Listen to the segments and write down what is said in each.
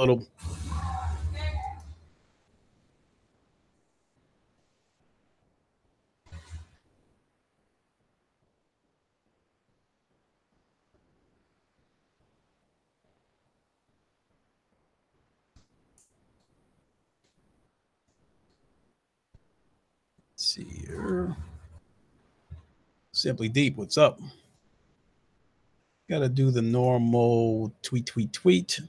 little. Let's see here. Simply Deep, what's up? Got to do the normal tweet.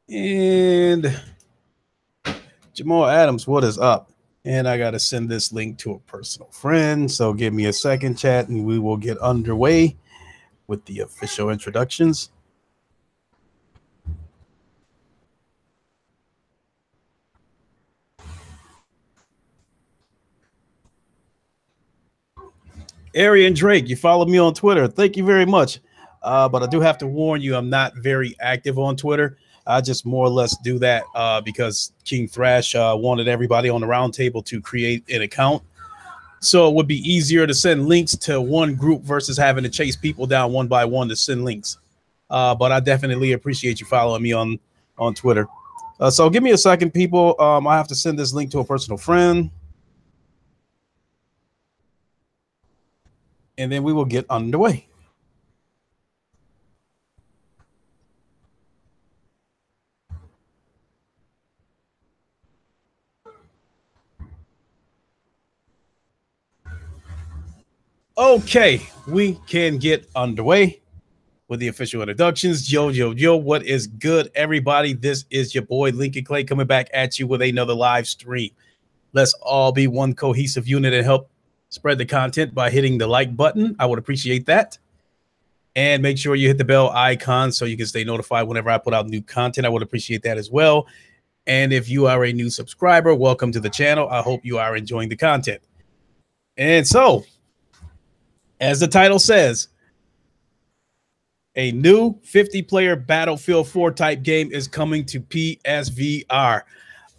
And Jamal Adams, what is up? And I got to send this link to a personal friend. So give me a second, chat, and we will get underway with the official introductions. Arian Drake, you follow me on Twitter. Thank you very much. But I do have to warn you, I'm not very active on Twitter. I just more or less do that because King Thrash wanted everybody on the roundtable to create an account. So it would be easier to send links to one group versus having to chase people down one by one to send links. But I definitely appreciate you following me on Twitter. So give me a second, people. I have to send this link to a personal friend. And then we will get underway. Okay, we can get underway with the official introductions. Yo, what is good, everybody? This is your boy Lincoln Clay coming back at you with another live stream. Let's all be one cohesive unit and help spread the content by hitting the like button. I would appreciate that. And make sure you hit the bell icon so you can stay notified whenever I put out new content. I would appreciate that as well. And if you are a new subscriber, welcome to the channel. I hope you are enjoying the content. And so, as the title says, a new 50-player Battlefield 4 type game is coming to PSVR.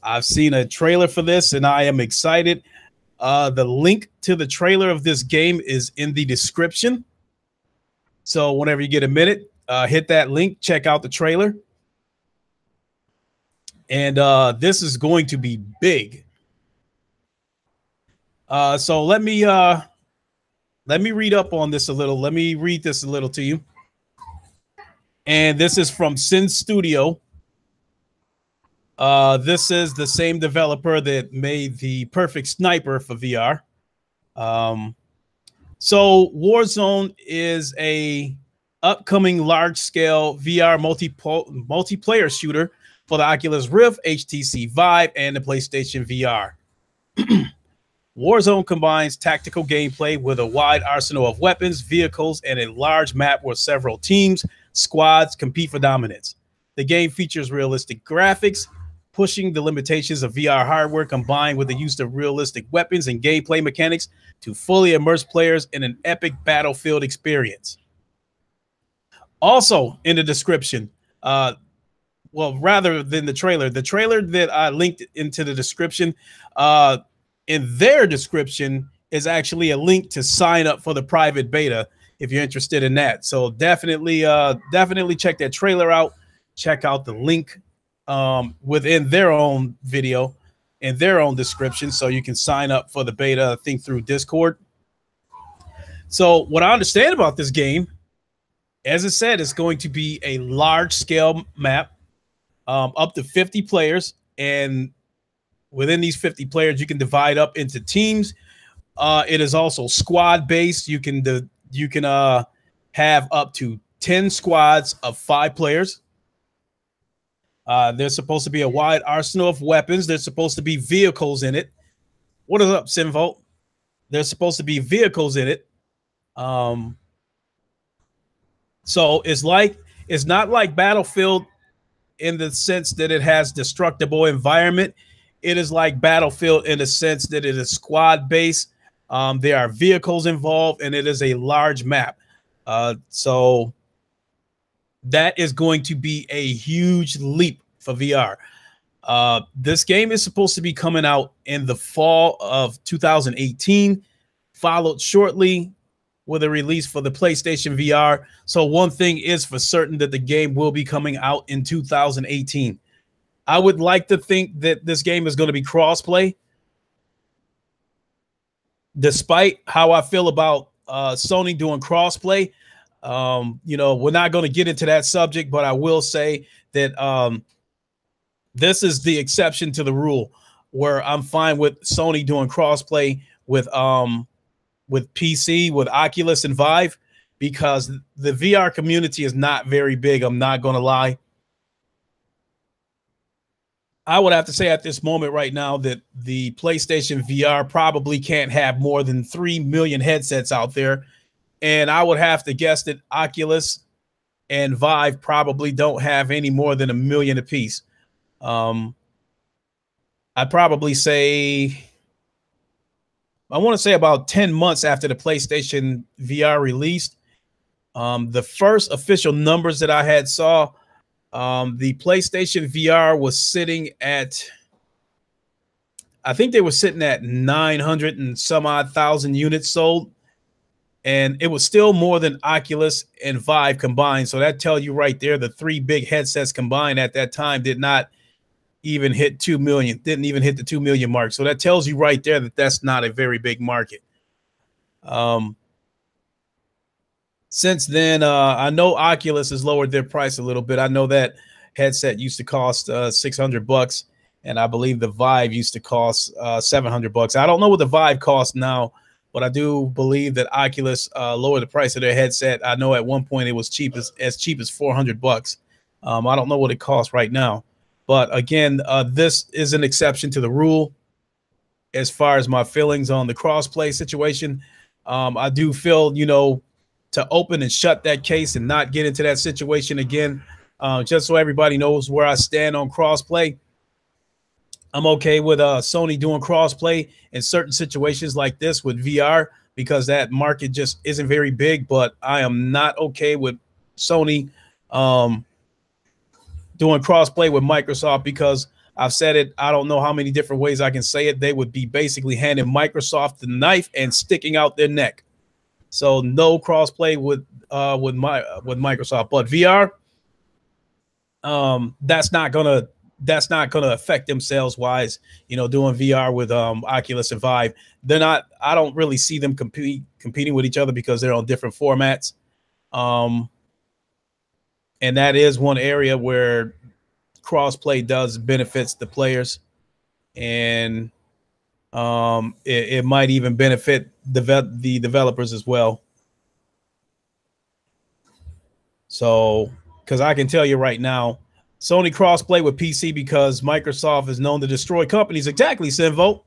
I've seen a trailer for this, and I am excited. The link to the trailer of this game is in the description. So whenever you get a minute, hit that link, check out the trailer. And this is going to be big. So let me read up on this a little. Let me read this a little to you. And this is from Sin Studio. This is the same developer that made the Perfect Sniper for VR. So Warzone is a upcoming large-scale VR multiplayer shooter for the Oculus Rift, HTC Vive, and the PlayStation VR. Warzone combines tactical gameplay with a wide arsenal of weapons, vehicles, and a large map where several teams, squads compete for dominance. The game features realistic graphics, pushing the limitations of VR hardware combined with the use of realistic weapons and gameplay mechanics to fully immerse players in an epic battlefield experience. Also in the description, well, rather than the trailer that I linked into the description, in their description is actually a link to sign up for the private beta if you're interested in that. So definitely check that trailer out. Check out the link within their own video and their own description so you can sign up for the beta, I think, through Discord. So what I understand about this game, as I said, it's going to be a large-scale map, up to 50 players, and within these 50 players, you can divide up into teams. It is also squad-based. You can have up to 10 squads of 5 players. There's supposed to be a wide arsenal of weapons. There's supposed to be vehicles in it. What is up, Simvolt? There's supposed to be vehicles in it. So it's not like Battlefield in the sense that it has destructible environment. It is like Battlefield in the sense that it is squad based. There are vehicles involved, and it is a large map. So that is going to be a huge leap for VR. This game is supposed to be coming out in the fall of 2018, followed shortly with a release for the PlayStation VR. So one thing is for certain, that the game will be coming out in 2018. I would like to think that this game is going to be crossplay, despite how I feel about Sony doing crossplay. We're not going to get into that subject, but I will say that this is the exception to the rule, where I'm fine with Sony doing crossplay with PC, with Oculus and Vive, because the VR community is not very big. I'm not going to lie. I would have to say at this moment right now that the PlayStation VR probably can't have more than 3 million headsets out there. And I would have to guess that Oculus and Vive probably don't have any more than 1 million apiece. I'd probably say, I want to say about 10 months after the PlayStation VR released, the first official numbers that I had saw, the PlayStation VR was sitting at, I think they were sitting at 900 and some odd thousand units sold. And it was still more than Oculus and Vive combined. So that tells you right there, the three big headsets combined at that time did not even hit 2 million, didn't even hit the 2 million mark. So that tells you right there that that's not a very big market. Since then, I know Oculus has lowered their price a little bit. I know that headset used to cost $600, and I believe the Vive used to cost $700. I don't know what the Vive costs now, but I do believe that Oculus lowered the price of their headset. I know at one point it was cheap as $400. I don't know what it costs right now, but again, this is an exception to the rule. As far as my feelings on the crossplay situation, I do feel, to open and shut that case and not get into that situation again, just so everybody knows where I stand on crossplay. I'm okay with Sony doing crossplay in certain situations like this with VR, because that market just isn't very big. But I am not okay with Sony doing crossplay with Microsoft, because I've said it, I don't know how many different ways I can say it. They would be basically handing Microsoft the knife and sticking out their neck. So no crossplay with Microsoft, but VR, that's not gonna affect them sales wise. Doing VR with Oculus and Vive, they're not. I don't really see them competing with each other, because they're on different formats. And that is one area where crossplay does benefits the players, and it might even benefit the developers as well. So, because I can tell you right now, Sony crossplay with PC, because Microsoft is known to destroy companies. Exactly, Sinvolt.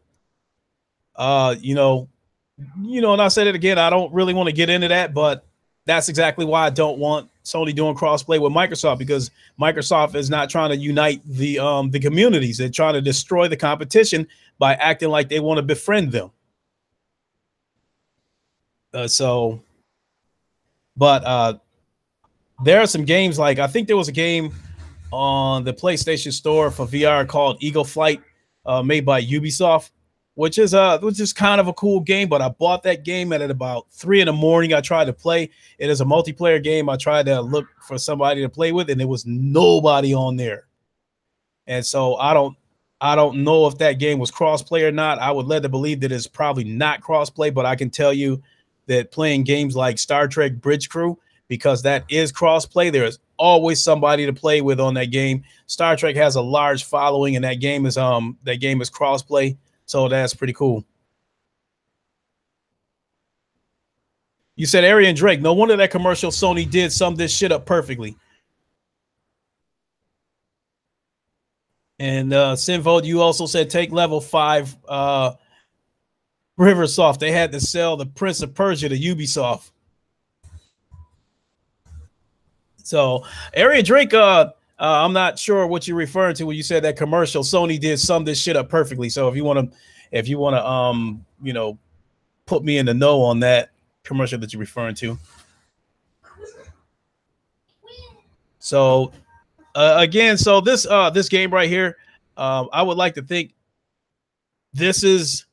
And I said it again, I don't really want to get into that, but that's exactly why I don't want Sony doing crossplay with Microsoft, because Microsoft is not trying to unite the communities. They're trying to destroy the competition by acting like they want to befriend them. There are some games, like I think there was a game on the PlayStation Store for VR called Eagle Flight, made by Ubisoft, which is kind of a cool game. But I bought that game at about 3 a.m. I tried to play. It is a multiplayer game. I tried to look for somebody to play with, and there was nobody on there. And so I don't know if that game was crossplay or not. I would let to believe that it's probably not crossplay, but I can tell you that playing games like Star Trek Bridge Crew, because that is crossplay, there is always somebody to play with on that game. Star Trek has a large following, and that game is crossplay, so that's pretty cool. You said Arian Drake. No wonder that commercial Sony did sum this shit up perfectly. And Sinvold, you also said take level 5 Riversoft. They had to sell the Prince of Persia to Ubisoft. So Arian Drake, I'm not sure what you're referring to when you said that commercial Sony did sum this shit up perfectly. So if you want to put me in the know on that commercial that you're referring to. So again, so this game right here, I would like to think this is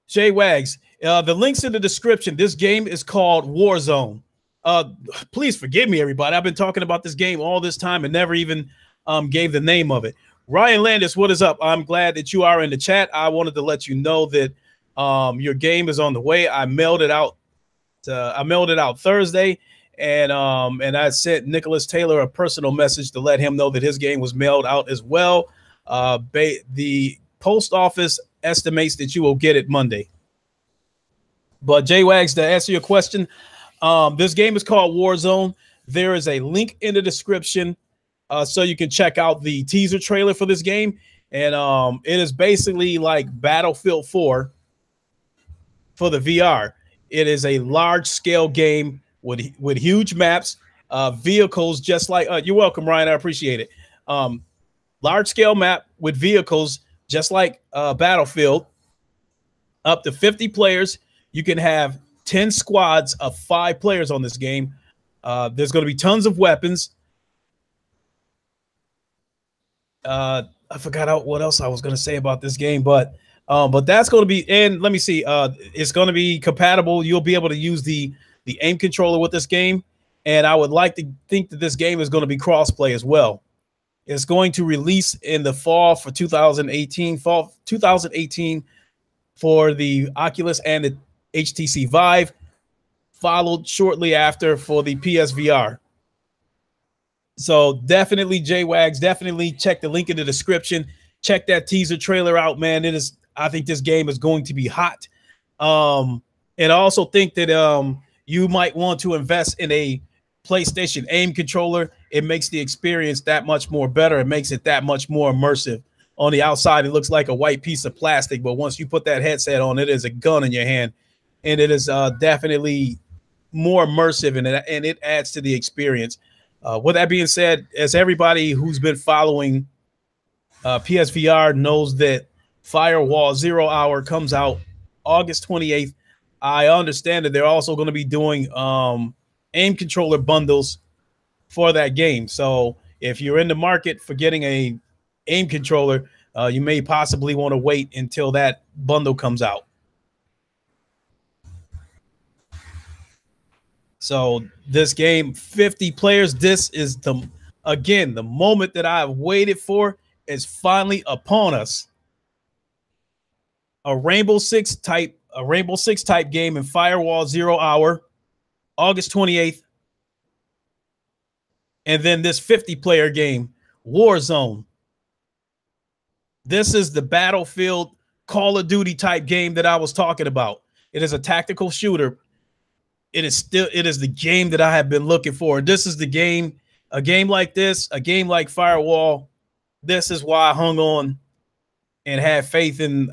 Jay Wags. The links in the description. This game is called Warzone. Uh, Please forgive me, everybody. I've been talking about this game all this time and never even gave the name of it. Ryan Landis, what is up? I'm glad that you are in the chat. I wanted to let you know that your game is on the way. I mailed it out. I mailed it out Thursday, and I sent Nicholas Taylor a personal message to let him know that his game was mailed out as well. The post office estimates that you will get it Monday. But J-Wags, to answer your question, this game is called Warzone. There is a link in the description so you can check out the teaser trailer for this game. And it is basically like Battlefield 4 for the VR. It is a large-scale game with huge maps, vehicles, just like you're welcome, Ryan. I appreciate it. Large-scale map with vehicles, just like Battlefield, up to 50 players. You can have 10 squads of 5 players on this game. There's going to be tons of weapons. I forgot what else I was going to say about this game, but that's going to be. And let me see. It's going to be compatible. You'll be able to use the aim controller with this game, and I would like to think that this game is going to be crossplay as well. It's going to release in the fall for 2018. Fall 2018 for the Oculus and the HTC Vive, followed shortly after for the PSVR. So definitely, J-Wags, definitely check the link in the description. Check that teaser trailer out, man. I think this game is going to be hot. And I also think that you might want to invest in a PlayStation aim controller. It makes the experience that much more better. It makes it that much more immersive. On the outside, it looks like a white piece of plastic, but once you put that headset on, it is a gun in your hand. And it is definitely more immersive, and it adds to the experience. With that being said, as everybody who's been following PSVR knows, that Firewall 0 Hour comes out August 28th. I understand that they're also going to be doing aim controller bundles for that game. So if you're in the market for getting a aim controller, you may possibly want to wait until that bundle comes out. So this game, 50 players. This is the moment that I've waited for is finally upon us. A Rainbow Six type game in Firewall 0 Hour, August 28th. And then this 50-player game, Warzone. This is the Battlefield Call of Duty type game that I was talking about. It is a tactical shooter. It is the game that I have been looking for. This is the game, a game like this, a game like Firewall. This is why I hung on and had faith in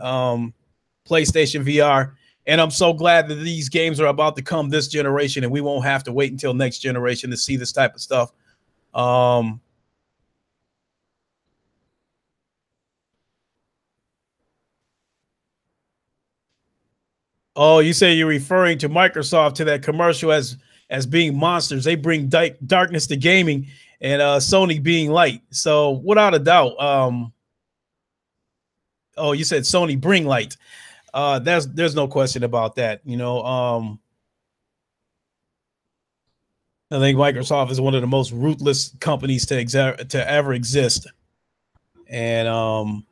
PlayStation VR. And I'm so glad that these games are about to come this generation, and we won't have to wait until next generation to see this type of stuff. Oh, you say you're referring to Microsoft, to that commercial as being monsters. They bring darkness to gaming, and Sony being light. So without a doubt, oh, you said Sony bring light. There's no question about that. You know, I think Microsoft is one of the most ruthless companies to ever exist. And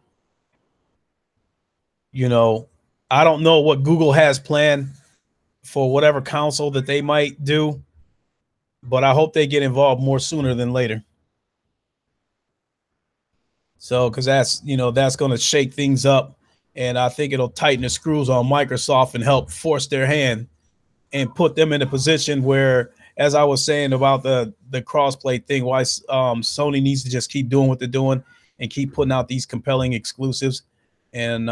you know, I don't know what Google has planned for whatever console that they might do, but I hope they get involved more sooner than later. So, because that's going to shake things up, and I think it'll tighten the screws on Microsoft and help force their hand and put them in a position where, as I was saying about the crossplay thing, why Sony needs to just keep doing what they're doing and keep putting out these compelling exclusives. And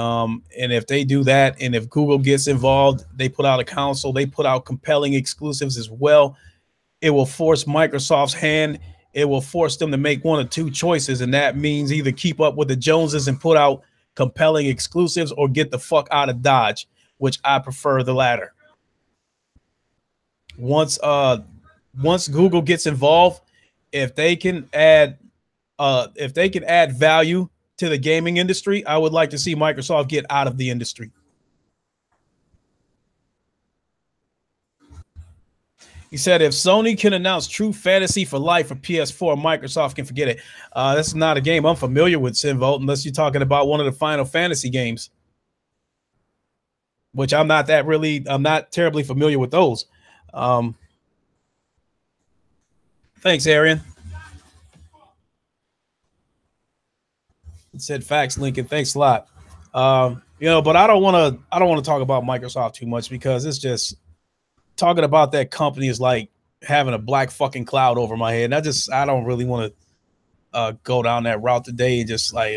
if they do that, and if Google gets involved, they put out a console, they put out compelling exclusives as well, it will force Microsoft's hand. It will force them to make one or two choices, and that means either keep up with the Joneses and put out compelling exclusives, or get the fuck out of Dodge, which I prefer the latter. Once Google gets involved, if they can add value to the gaming industry, I would like to see Microsoft get out of the industry. He said, if Sony can announce True Fantasy for Life for PS4, Microsoft can forget it. That's not a game I'm familiar with, Sinvolt, unless you're talking about one of the Final Fantasy games, which I'm not terribly familiar with those. Thanks, Arian. It said facts, Lincoln. Thanks a lot. But I don't want to talk about Microsoft too much because it's just talking about that company is like having a black fucking cloud over my head. And I don't really want to go down that route today and just like,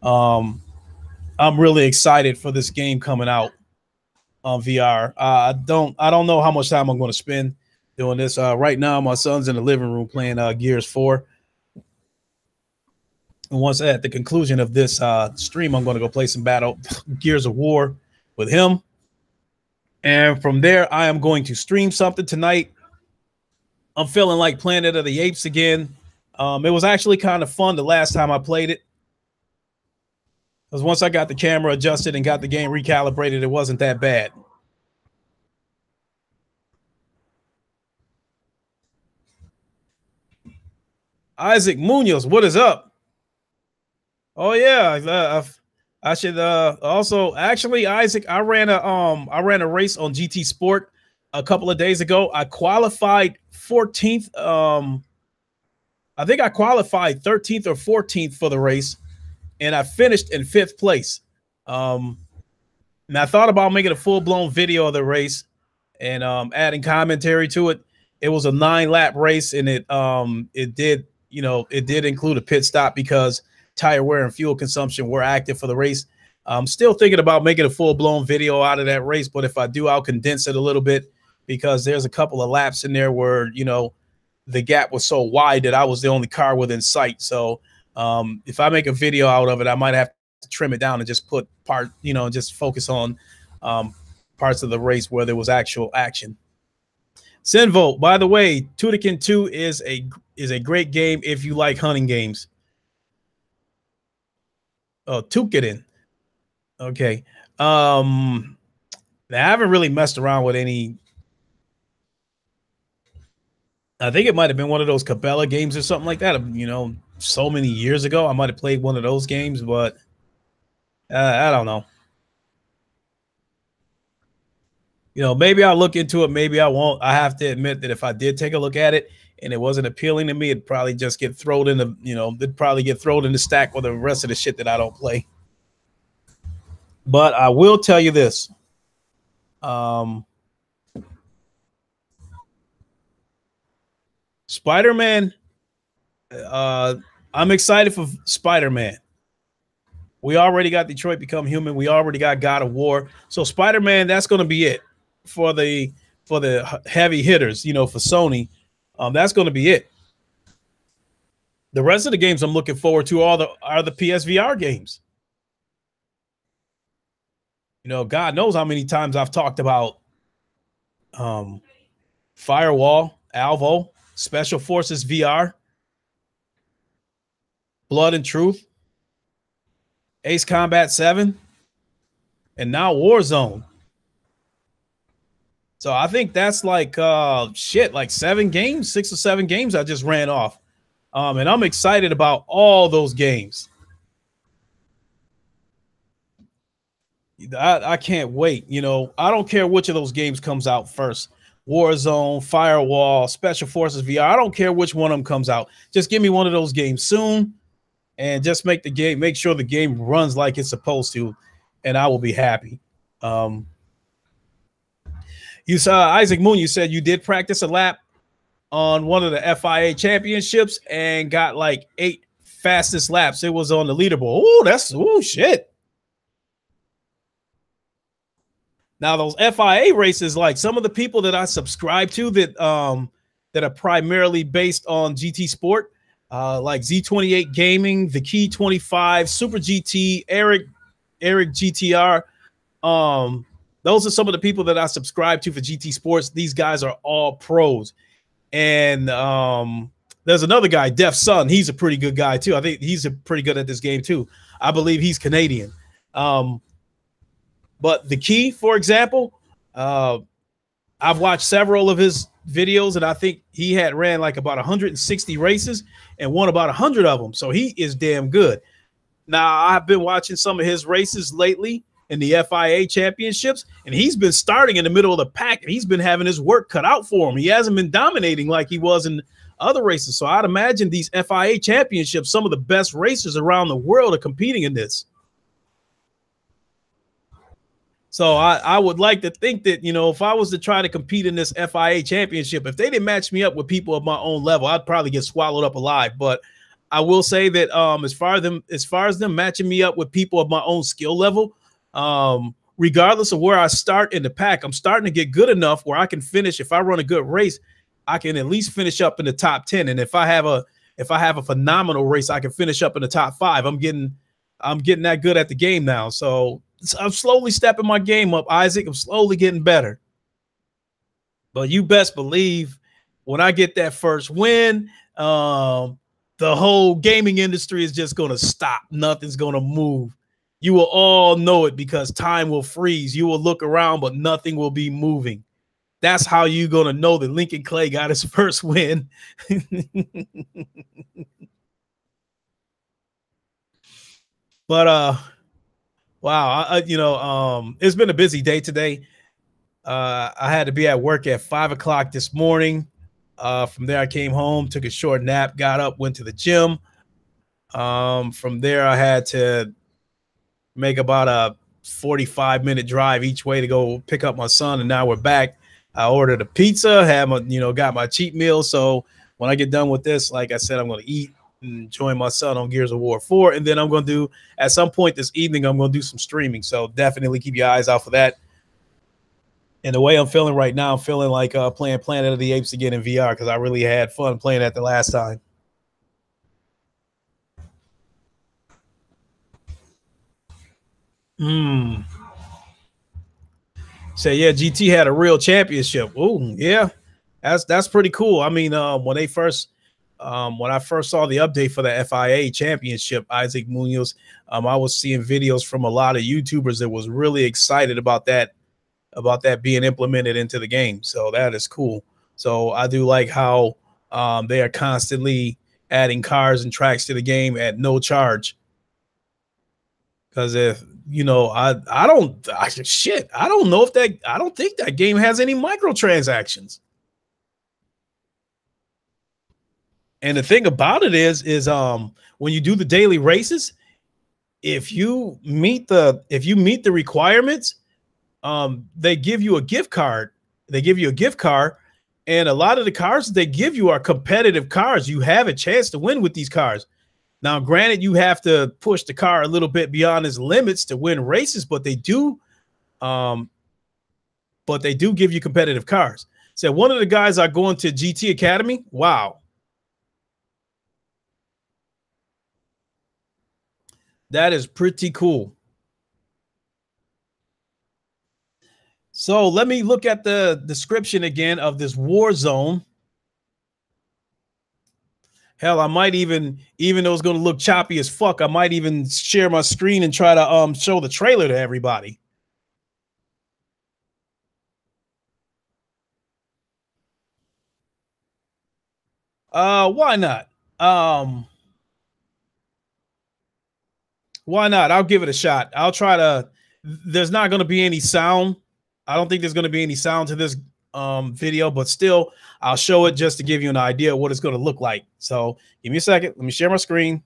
I'm really excited for this game coming out on VR. I don't know how much time I'm going to spend doing this. Right now, my son's in the living room playing Gears 4. And once at the conclusion of this stream, I'm going to go play some Gears of War with him. And from there, I am going to stream something tonight. I'm feeling like Planet of the Apes again. It was actually kind of fun the last time I played it. Because once I got the camera adjusted and got the game recalibrated, it wasn't that bad. Isaac Munoz, what is up? Oh yeah, I should also actually, Isaac, I ran a race on GT Sport a couple of days ago. I qualified 14th. I think I qualified 13th or 14th for the race, and I finished in 5th place. And I thought about making a full-blown video of the race and adding commentary to it. It was a 9-lap race, and it did include a pit stop because tire wear and fuel consumption were active for the race. I'm still thinking about making a full-blown video out of that race, but if I do, I'll condense it a little bit because there's a couple of laps in there where, the gap was so wide that I was the only car within sight. So if I make a video out of it, I might have to trim it down and just put just focus on parts of the race where there was actual action. Sinvolt, by the way, Tudikin 2 is a great game if you like hunting games. Oh, Tukidin. Okay. Now I haven't really messed around with any. I think it might have been one of those Cabela games or something like that. So many years ago, I might have played one of those games, but I don't know. Maybe I'll look into it. Maybe I won't. I have to admit that if I did take a look at it and it wasn't appealing to me, it'd probably just get thrown in the stack with the rest of the shit that I don't play. But I will tell you this. Spider-Man. I'm excited for Spider-Man. We already got Detroit Become Human. We already got God of War. So Spider-Man, that's going to be it for the heavy hitters, for Sony. That's going to be it. The rest of the games I'm looking forward to are the PSVR games. God knows how many times I've talked about Firewall, Alvo, Special Forces VR, Blood and Truth, Ace Combat 7, and now Warzone. So I think that's like 7 games, 6 or 7 games I just ran off. And I'm excited about all those games. I can't wait. I don't care which of those games comes out first. Warzone, Firewall, Special Forces VR. I don't care which one of them comes out. Just give me one of those games soon and just make sure the game runs like it's supposed to, and I will be happy. You saw Isaac Moon, you said you did practice a lap on one of the FIA championships and got like 8 fastest laps. It was on the leaderboard. Oh, shit. Now, those FIA races, like some of the people that I subscribe to that are primarily based on GT Sport, like Z28 Gaming, the Key 25, Super GT, Eric GTR. Those are some of the people that I subscribe to for GT Sports. These guys are all pros. And there's another guy, Def Sun. He's a pretty good guy, too. I think he's pretty good at this game, too. I believe he's Canadian. But the Key, for example, I've watched several of his videos, and I think he had ran like about 160 races and won about 100 of them. So he is damn good. Now, I've been watching some of his races lately in the FIA championships, and he's been starting in the middle of the pack, and he's been having his work cut out for him. He hasn't been dominating like he was in other races. So I'd imagine these FIA championships, some of the best racers around the world are competing in this. So I would like to think that, you know, if I was to try to compete in this FIA championship, if they didn't match me up with people of my own level, I'd probably get swallowed up alive. But I will say that as far as them matching me up with people of my own skill level, regardless of where I start in the pack, I'm starting to get good enough where I can finish. If I run a good race, I can at least finish up in the top 10. And if I have a phenomenal race, I can finish up in the top 5. I'm getting that good at the game now. So I'm slowly stepping my game up, Isaac. I'm slowly getting better. But you best believe when I get that first win, the whole gaming industry is just going to stop. Nothing's going to move. You will all know it because time will freeze. You will look around, but nothing will be moving. That's how you're going to know that Lincoln Clay got his first win. But wow, it's been a busy day today. I had to be at work at 5 o'clock this morning. From there, I came home, took a short nap, got up, went to the gym. From there, I had to make about a 45-minute drive each way to go pick up my son, and now we're back. I ordered a pizza, got my cheat meal. So when I get done with this, like I said, I'm going to eat and join my son on Gears of War 4, and then I'm going to do at some point this evening. I'm going to do some streaming. So definitely keep your eyes out for that. And the way I'm feeling right now, I'm feeling like playing Planet of the Apes again in VR because I really had fun playing that the last time. Hmm. So yeah, GT had a real championship. Oh yeah, that's pretty cool. I mean, when I first saw the update for the FIA championship, Isaac Munoz, I was seeing videos from a lot of YouTubers that was really excited about that being implemented into the game. So that is cool. So I do like how they are constantly adding cars and tracks to the game at no charge. Because if I don't know if that I don't think that game has any microtransactions. And the thing about it is when you do the daily races, if you meet the requirements, they give you a gift card. They give you a gift card, and a lot of the cars they give you are competitive cars. You have a chance to win with these cars. Now, granted, you have to push the car a little bit beyond its limits to win races, um, but they do give you competitive cars. So one of the guys are going to GT Academy. Wow, that is pretty cool. So let me look at the description again of this war zone. Hell, I might even though it's going to look choppy as fuck, I might even share my screen and try to show the trailer to everybody. Why not? Um, why not? I'll give it a shot. I'll try to. There's not going to be any sound. I don't think there's going to be any sound to this video, but still, I'll show it just to give you an idea of what it's going to look like. So give me a second. Let me share my screen.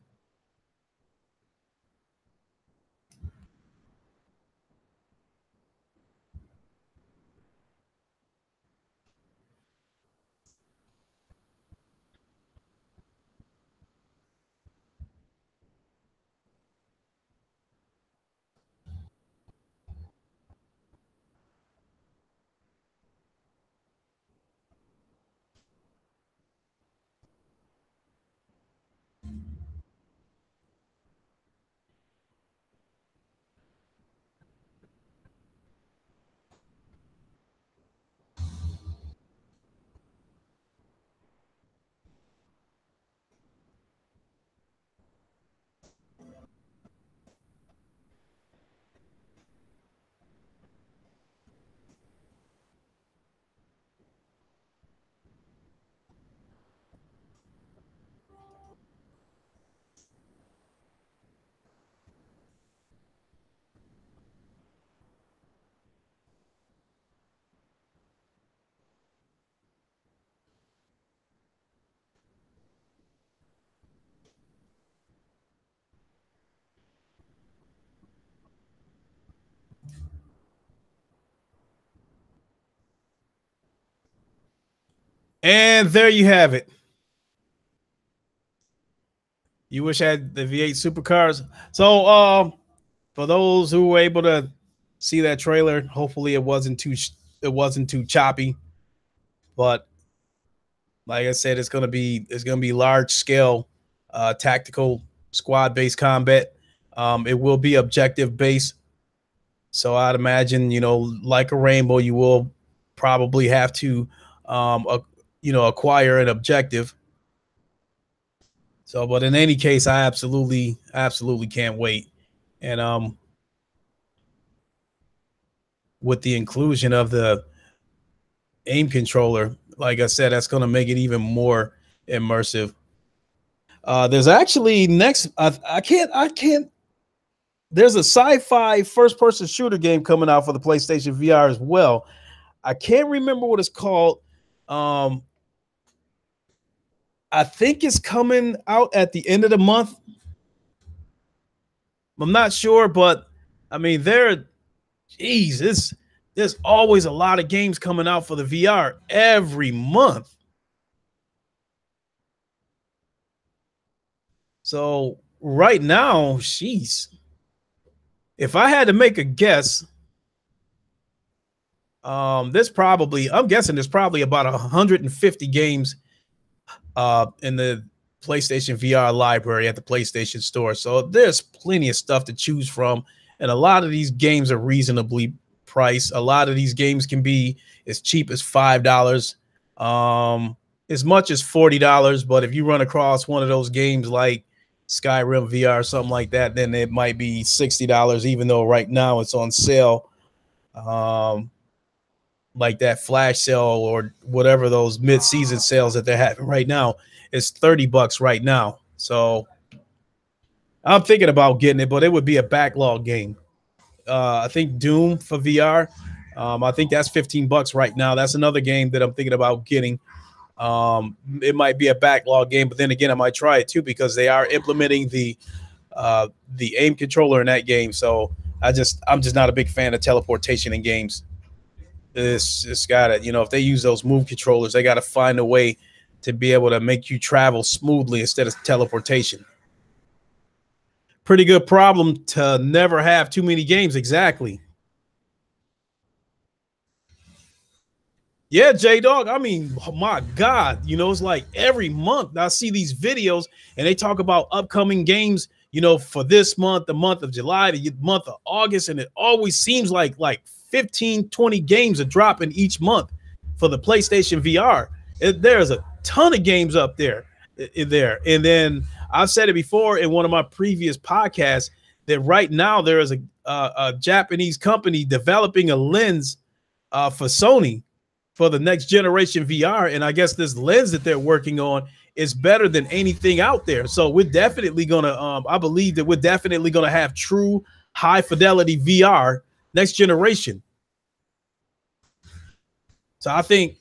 And there you have it. You wish I had the V8 supercars. So, for those who were able to see that trailer, hopefully it wasn't too choppy. But like I said, it's gonna be large scale, tactical squad based combat. It will be objective based. So I'd imagine, like a rainbow, you will probably have to, acquire an objective. So, but in any case, I absolutely can't wait. And with the inclusion of the aim controller, like I said, that's going to make it even more immersive. There's actually next. I can't. There's a sci-fi first-person shooter game coming out for the PlayStation VR as well. I can't remember what it's called. Um, I think it's coming out at the end of the month. I'm not sure, but I mean, geez, there's always a lot of games coming out for the VR every month. So right now, she's if I had to make a guess, I'm guessing there's probably about 150 games in the PlayStation VR library at the PlayStation Store. So there's plenty of stuff to choose from, and a lot of these games are reasonably priced. A lot of these games can be as cheap as $5, as much as $40. But if you run across one of those games like Skyrim VR or something like that, then it might be $60. Even though right now it's on sale. Like that flash sale or whatever those mid-season sales that they're having right now is $30 right now. So I'm thinking about getting it, but it would be a backlog game. I think Doom for VR. I think that's $15 right now. That's another game that I'm thinking about getting. It might be a backlog game, but then again, I might try it too because they are implementing the aim controller in that game. So I'm just not a big fan of teleportation in games. It's gotta, if they use those move controllers, they gotta find a way to be able to make you travel smoothly instead of teleportation. Pretty good problem to never have too many games. Exactly. Yeah, J Dog. I mean, oh my God, it's like every month I see these videos and they talk about upcoming games, for this month, the month of July, the month of August, and it always seems like 15, 20 games are dropping each month for the PlayStation VR. There's a ton of games up there. And then I've said it before in one of my previous podcasts that right now there is a Japanese company developing a lens for Sony for the next generation VR. And I guess this lens that they're working on is better than anything out there. So we're definitely gonna, I believe that we're definitely gonna have true high fidelity VR next generation. So I think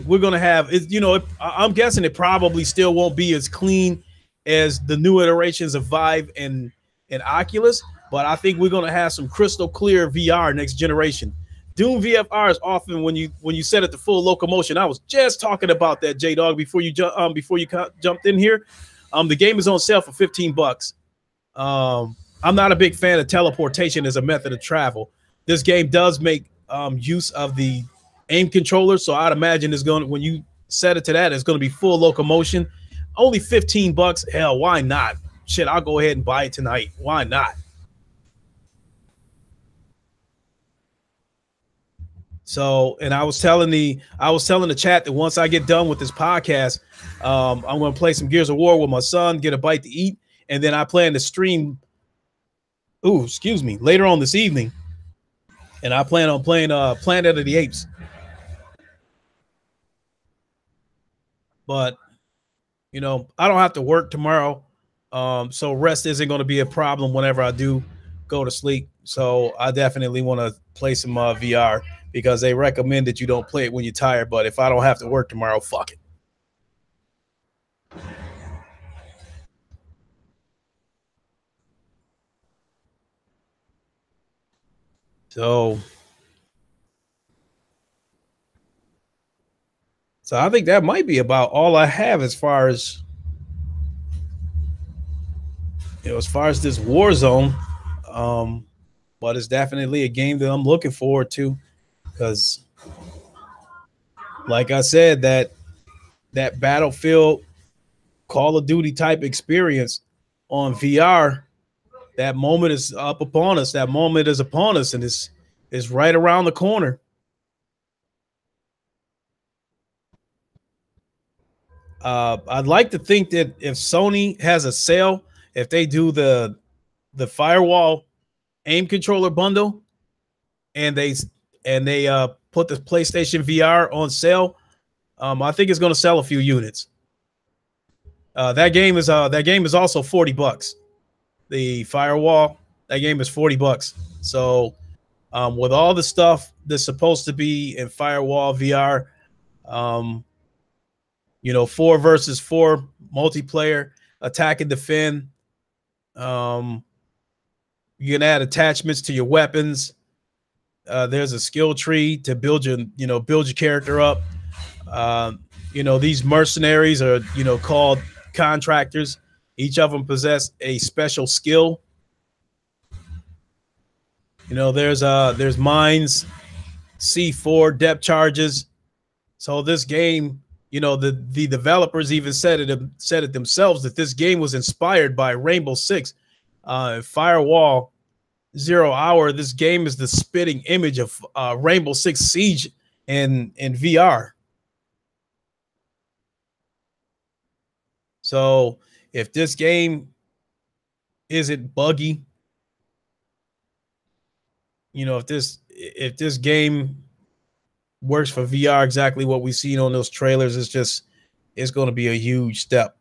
we're gonna have it. I'm guessing it probably still won't be as clean as the new iterations of Vive and Oculus, but I think we're gonna have some crystal clear VR next generation. Doom VFR is often when you set it to full locomotion. I was just talking about that, J Dog, before you jumped in here. The game is on sale for $15. I'm not a big fan of teleportation as a method of travel. This game does make use of the aim controller, so I'd imagine it's going when you set it to that, it's going to be full locomotion. Only $15. Hell, why not? Shit, I'll go ahead and buy it tonight. Why not? So, and I was telling the chat that once I get done with this podcast, I'm going to play some Gears of War with my son, get a bite to eat, and then I plan to stream. Ooh, excuse me, later on this evening, and I plan on playing Planet of the Apes. But I don't have to work tomorrow, so rest isn't going to be a problem whenever I do go to sleep. So I definitely want to play some VR because they recommend that you don't play it when you're tired. But if I don't have to work tomorrow, fuck it. So So I think that might be about all I have as far as as far as this Warzone. Um, but it's definitely a game that I'm looking forward to because, like I said, that Battlefield Call of Duty type experience on VR, that moment is up upon us. That moment is upon us, and it's right around the corner. I'd like to think that if Sony has a sale, if they do the firewall aim controller bundle, and they put the PlayStation VR on sale, I think it's going to sell a few units. That game is also $40. The firewall, that game is $40. So with all the stuff that's supposed to be in firewall VR, um, 4 versus 4 multiplayer, attack and defend. Um, you can add attachments to your weapons. There's a skill tree to build your character up. These mercenaries are called contractors. Each of them possess a special skill. There's mines, C4 depth charges. So this game, the developers even said it themselves that this game was inspired by Rainbow Six, Firewall, Zero Hour. This game is the spitting image of Rainbow Six Siege in VR. So if this game isn't buggy, if this game works for VR exactly what we've seen on those trailers, it's going to be a huge step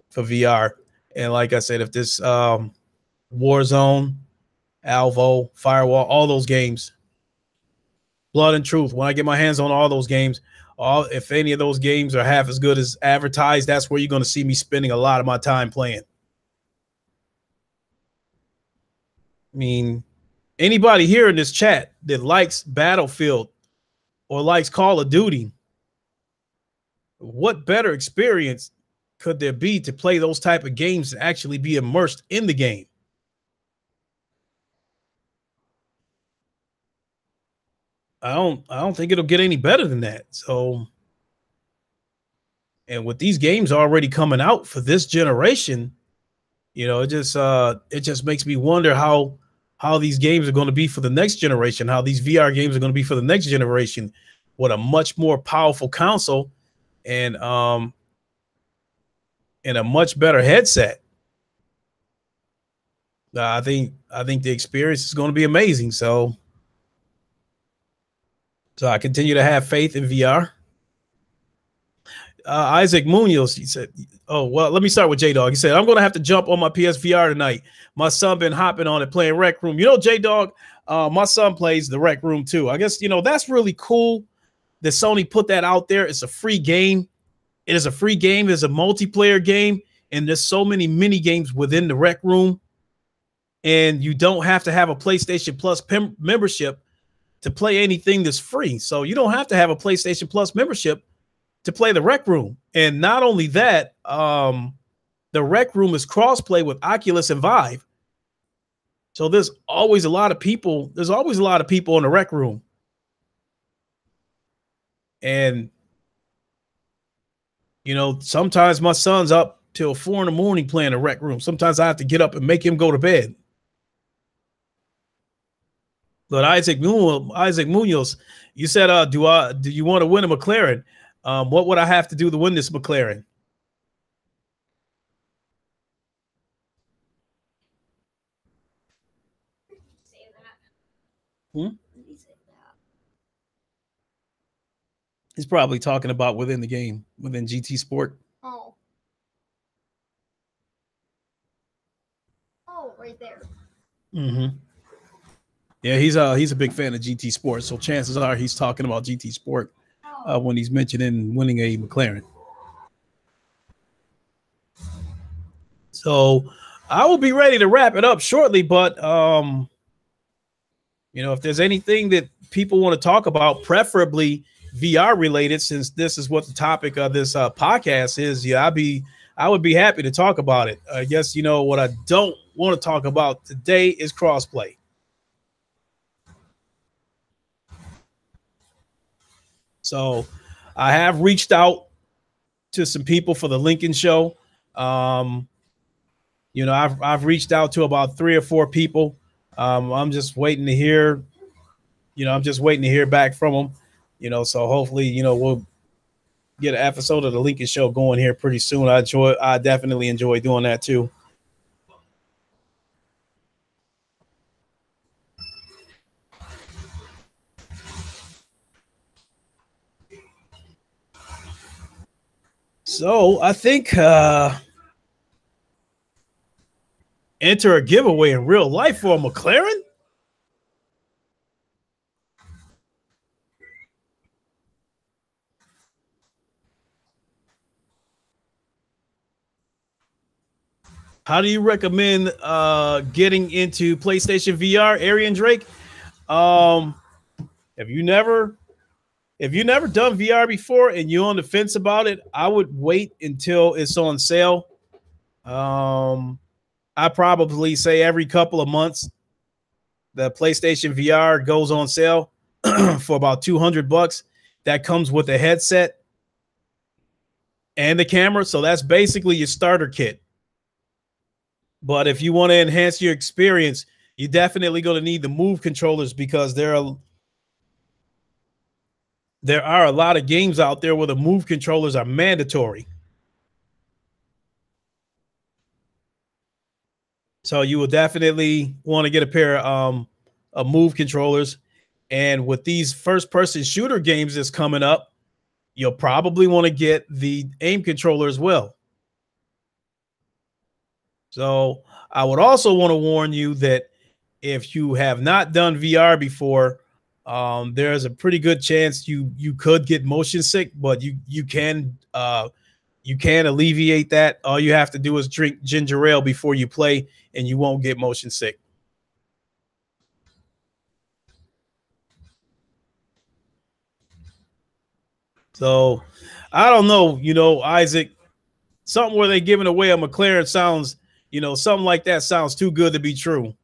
for VR. And like I said, if this Warzone, Alvo, Firewall, all those games, Blood and Truth, when I get my hands on all those games, if any of those games are half as good as advertised, that's where you're going to see me spending a lot of my time playing. I mean, anybody here in this chat that likes Battlefield or likes Call of Duty, what better experience could there be to play those type of games and actually be immersed in the game? I don't think it'll get any better than that. So, and with these games already coming out for this generation, it just makes me wonder how these games are going to be for the next generation, how these VR games are going to be for the next generation with a much more powerful console and a much better headset. I think the experience is going to be amazing. So I continue to have faith in VR. Isaac Munoz, he said, oh, well, let me start with J-Dog. He said, I'm going to have to jump on my PSVR tonight. My son been hopping on it playing Rec Room. J-Dog, my son plays the Rec Room too. I guess, that's really cool that Sony put that out there. It's a free game. It is a free game. It's a multiplayer game. And there's so many mini games within the Rec Room. And you don't have to have a PlayStation Plus membership to play anything that's free. So you don't have to have a PlayStation Plus membership to play the Rec Room. And not only that, the Rec Room is cross-play with Oculus and Vive. So there's always a lot of people. There's always a lot of people in the Rec Room. And, sometimes my son's up till 4 a.m. playing the Rec Room. Sometimes I have to get up and make him go to bed. But Isaac Munoz, you said, do you want to win a McLaren? What would I have to do to win this McLaren? He's probably talking about within the game, within GT Sport. Oh, right there. Mm-hmm. Yeah, he's a big fan of GT Sport, so chances are he's talking about GT Sport when he's mentioning winning a McLaren. So I will be ready to wrap it up shortly, but if there's anything that people want to talk about, preferably VR related, since this is what the topic of this podcast is, yeah, I would be happy to talk about it. I guess what I don't want to talk about today is crossplay. So I have reached out to some people for the Lincoln show. Um, I've reached out to about 3 or 4 people. I'm just waiting to hear. I'm just waiting to hear back from them. So hopefully, we'll get an episode of the Lincoln show going here pretty soon. I definitely enjoy doing that too. So I think enter a giveaway in real life for a McLaren. How do you recommend getting into PlayStation VR, Arian Drake? Um, if you never done VR before and you're on the fence about it, I would wait until it's on sale. I probably say every couple of months the PlayStation VR goes on sale for about $200. That comes with a headset and the camera, so that's basically your starter kit. But if you want to enhance your experience, you're definitely going to need the Move controllers, because there are a lot of games out there where the Move controllers are mandatory. So you will definitely want to get a pair of Move controllers. And with these first-person shooter games that's coming up, you'll probably want to get the aim controller as well. So I would also want to warn you that if you have not done VR before, there's a pretty good chance you could get motion sick, but you can alleviate that. All you have to do is drink ginger ale before you play, and you won't get motion sick. So I don't know, Isaac, something where they're giving away a McLaren sounds, something like that sounds too good to be true.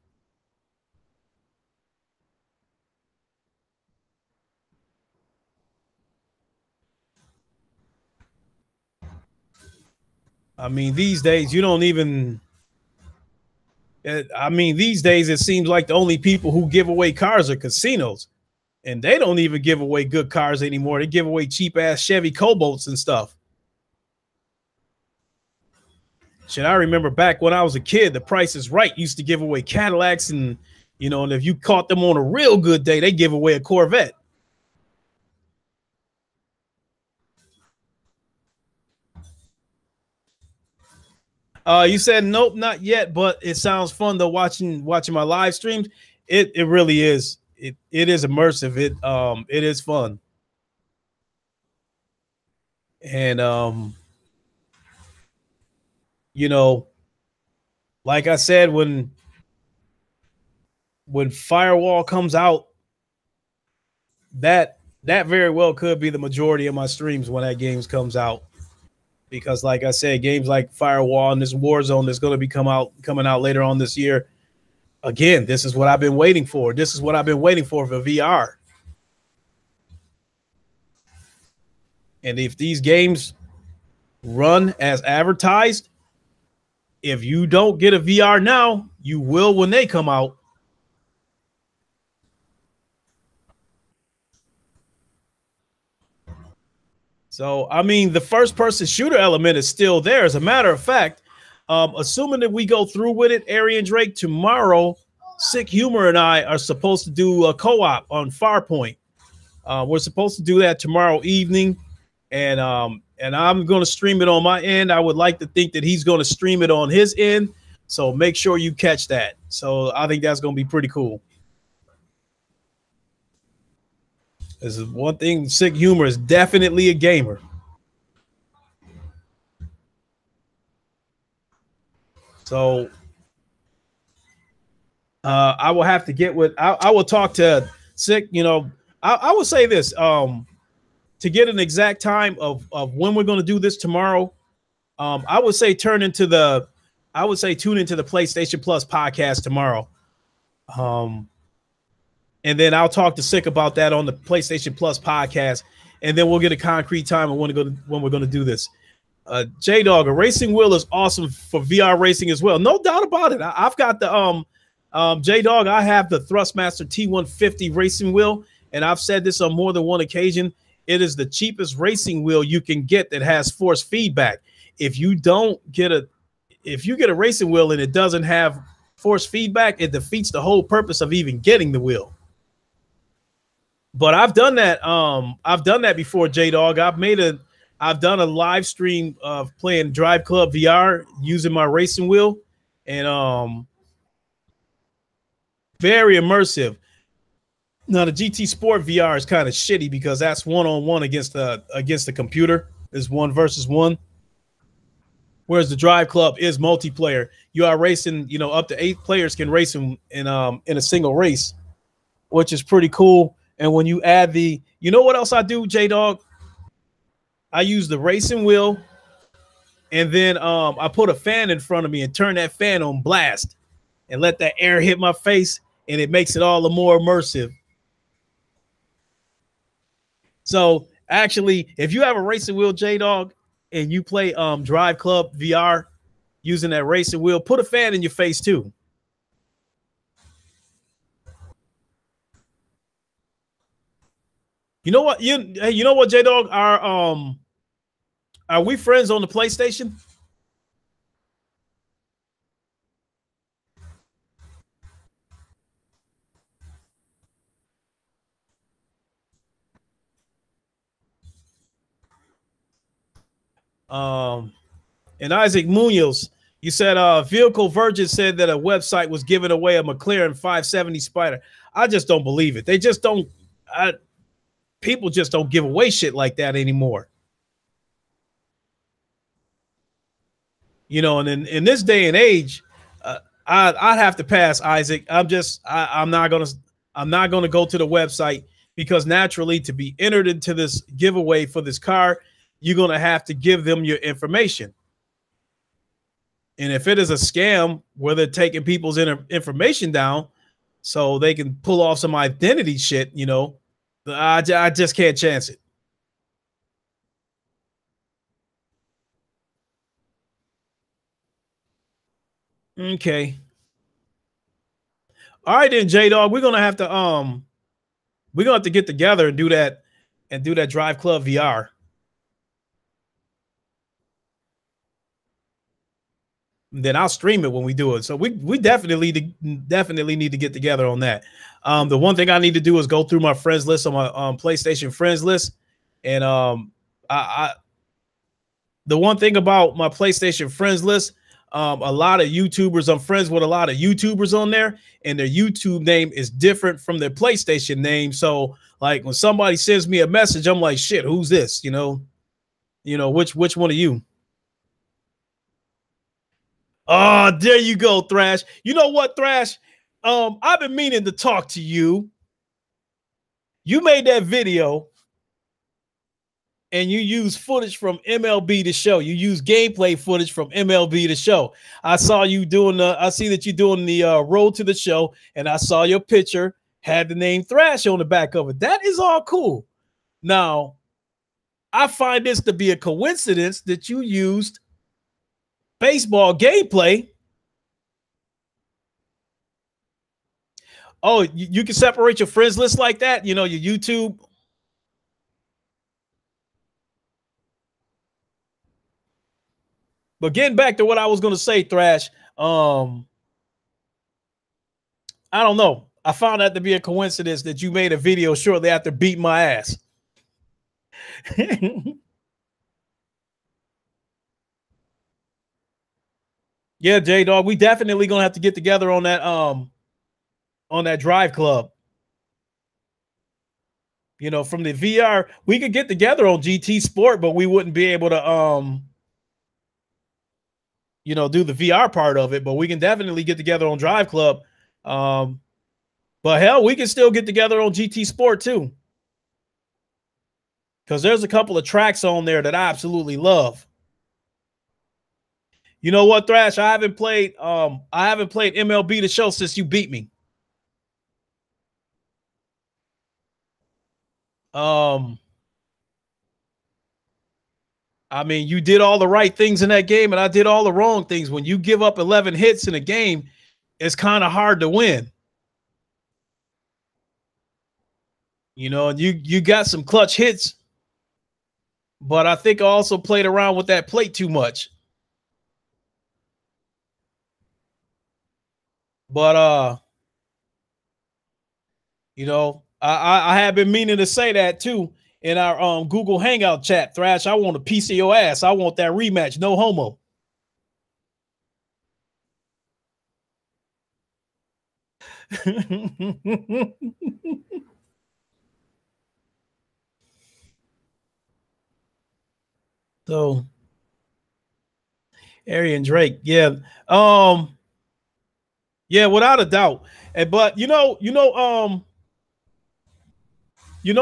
I mean, these days you don't even. I mean, these days it seems like the only people who give away cars are casinos, and they don't even give away good cars anymore. They give away cheap ass Chevy Cobalts and stuff. Shit, I remember back when I was a kid, the Price is Right used to give away Cadillacs, and and if you caught them on a real good day, they give away a Corvette. You said nope, not yet, but it sounds fun though. Watching my live streams, it really is. It is immersive. It is fun, and you know, like I said, when Firewall comes out, that very well could be the majority of my streams when that game comes out. Because, like I said, games like Firewall and this Warzone that's going to be coming out later on this year. Again, this is what I've been waiting for. This is what I've been waiting for VR. And if these games run as advertised, if you don't get a VR now, you will when they come out. So, I mean, the first-person shooter element is still there. As a matter of fact, assuming that we go through with it, Arian Drake, tomorrow, Sick Humor and I are supposed to do a co-op on Farpoint. We're supposed to do that tomorrow evening, and I'm going to stream it on my end. I would like to think that he's going to stream it on his end, so make sure you catch that. So I think that's going to be pretty cool. This is one thing. Sick Humor is definitely a gamer. So I will have to get with. I will talk to Sick. I will say this. to get an exact time of when we're going to do this tomorrow, I would say tune into the PlayStation Plus podcast tomorrow. And then I'll talk to Sick about that on the PlayStation Plus podcast, and then we'll get a concrete time of when we're going to do this. J Dog, a racing wheel is awesome for VR racing as well. No doubt about it. I've got the J Dog. I have the Thrustmaster T150 racing wheel, and I've said this on more than one occasion. It is the cheapest racing wheel you can get that has force feedback. If you get a racing wheel and it doesn't have force feedback, it defeats the whole purpose of even getting the wheel. But I've done that. I've done that before, J Dog. I've done a live stream of playing Drive Club VR using my racing wheel, and very immersive. Now the GT Sport VR is kind of shitty because that's one-on-one against the computer. It's 1 versus 1. Whereas the Drive Club is multiplayer. You are racing, up to 8 players can race in a single race, which is pretty cool. And when you add what else I do, J Dog? I use the racing wheel, and then I put a fan in front of me and turn that fan on blast and let that air hit my face, and it makes it all the more immersive. So actually, if you have a racing wheel, J Dog, and you play Drive Club VR using that racing wheel, put a fan in your face too. You know what? You know what, J Dog? Are we friends on the PlayStation? And Isaac Munoz, you said Vehicle Virgin said that a website was giving away a McLaren 570 Spider. I just don't believe it. They just don't. People just don't give away shit like that anymore. And in this day and age, I'd have to pass, Isaac. I'm not gonna go to the website, because naturally, to be entered into this giveaway for this car, you're gonna have to give them your information. And if it is a scam where they're taking people's information down so they can pull off some identity shit, I just can't chance it. Okay. All right then, J Dog. We're gonna have to get together and do that Drive Club VR. And then I'll stream it when we do it. So we definitely need to get together on that. The one thing I need to do is go through my friends list on my PlayStation friends list, and the one thing about my PlayStation friends list, a lot of YouTubers, I'm friends with a lot of YouTubers on there, and their YouTube name is different from their PlayStation name. So like when somebody sends me a message, I'm like, shit, who's this? Which one of you? Oh, there you go, Thrash. You know what, Thrash? I've been meaning to talk to you. You made that video and you use footage from MLB The Show. You use gameplay footage from MLB The Show. I saw you I see that you're doing the road to the show, and I saw your picture had the name Thrash on the back of it. That is all cool. Now, I find this to be a coincidence that you used baseball gameplay. Oh, you can separate your friends list like that, your YouTube. But getting back to what I was going to say, Thrash, I don't know. I found that to be a coincidence that you made a video shortly after beating my ass. Yeah, J Dog, we definitely gonna have to get together on that Drive Club. From the VR, we could get together on GT Sport, but we wouldn't be able to do the VR part of it. But we can definitely get together on Drive Club. But hell, we can still get together on GT Sport too. because there's a couple of tracks on there that I absolutely love. You know what, Thrash? I haven't played MLB The Show since you beat me. Um, I mean, you did all the right things in that game, and I did all the wrong things. When you give up 11 hits in a game, it's kind of hard to win. You know, and you got some clutch hits, but I think I also played around with that plate too much. But you know, I have been meaning to say that too in our Google Hangout chat. Thrash, I want a piece of your ass. I want that rematch. No homo. So Arian Drake, yeah. Um, yeah, without a doubt. But you know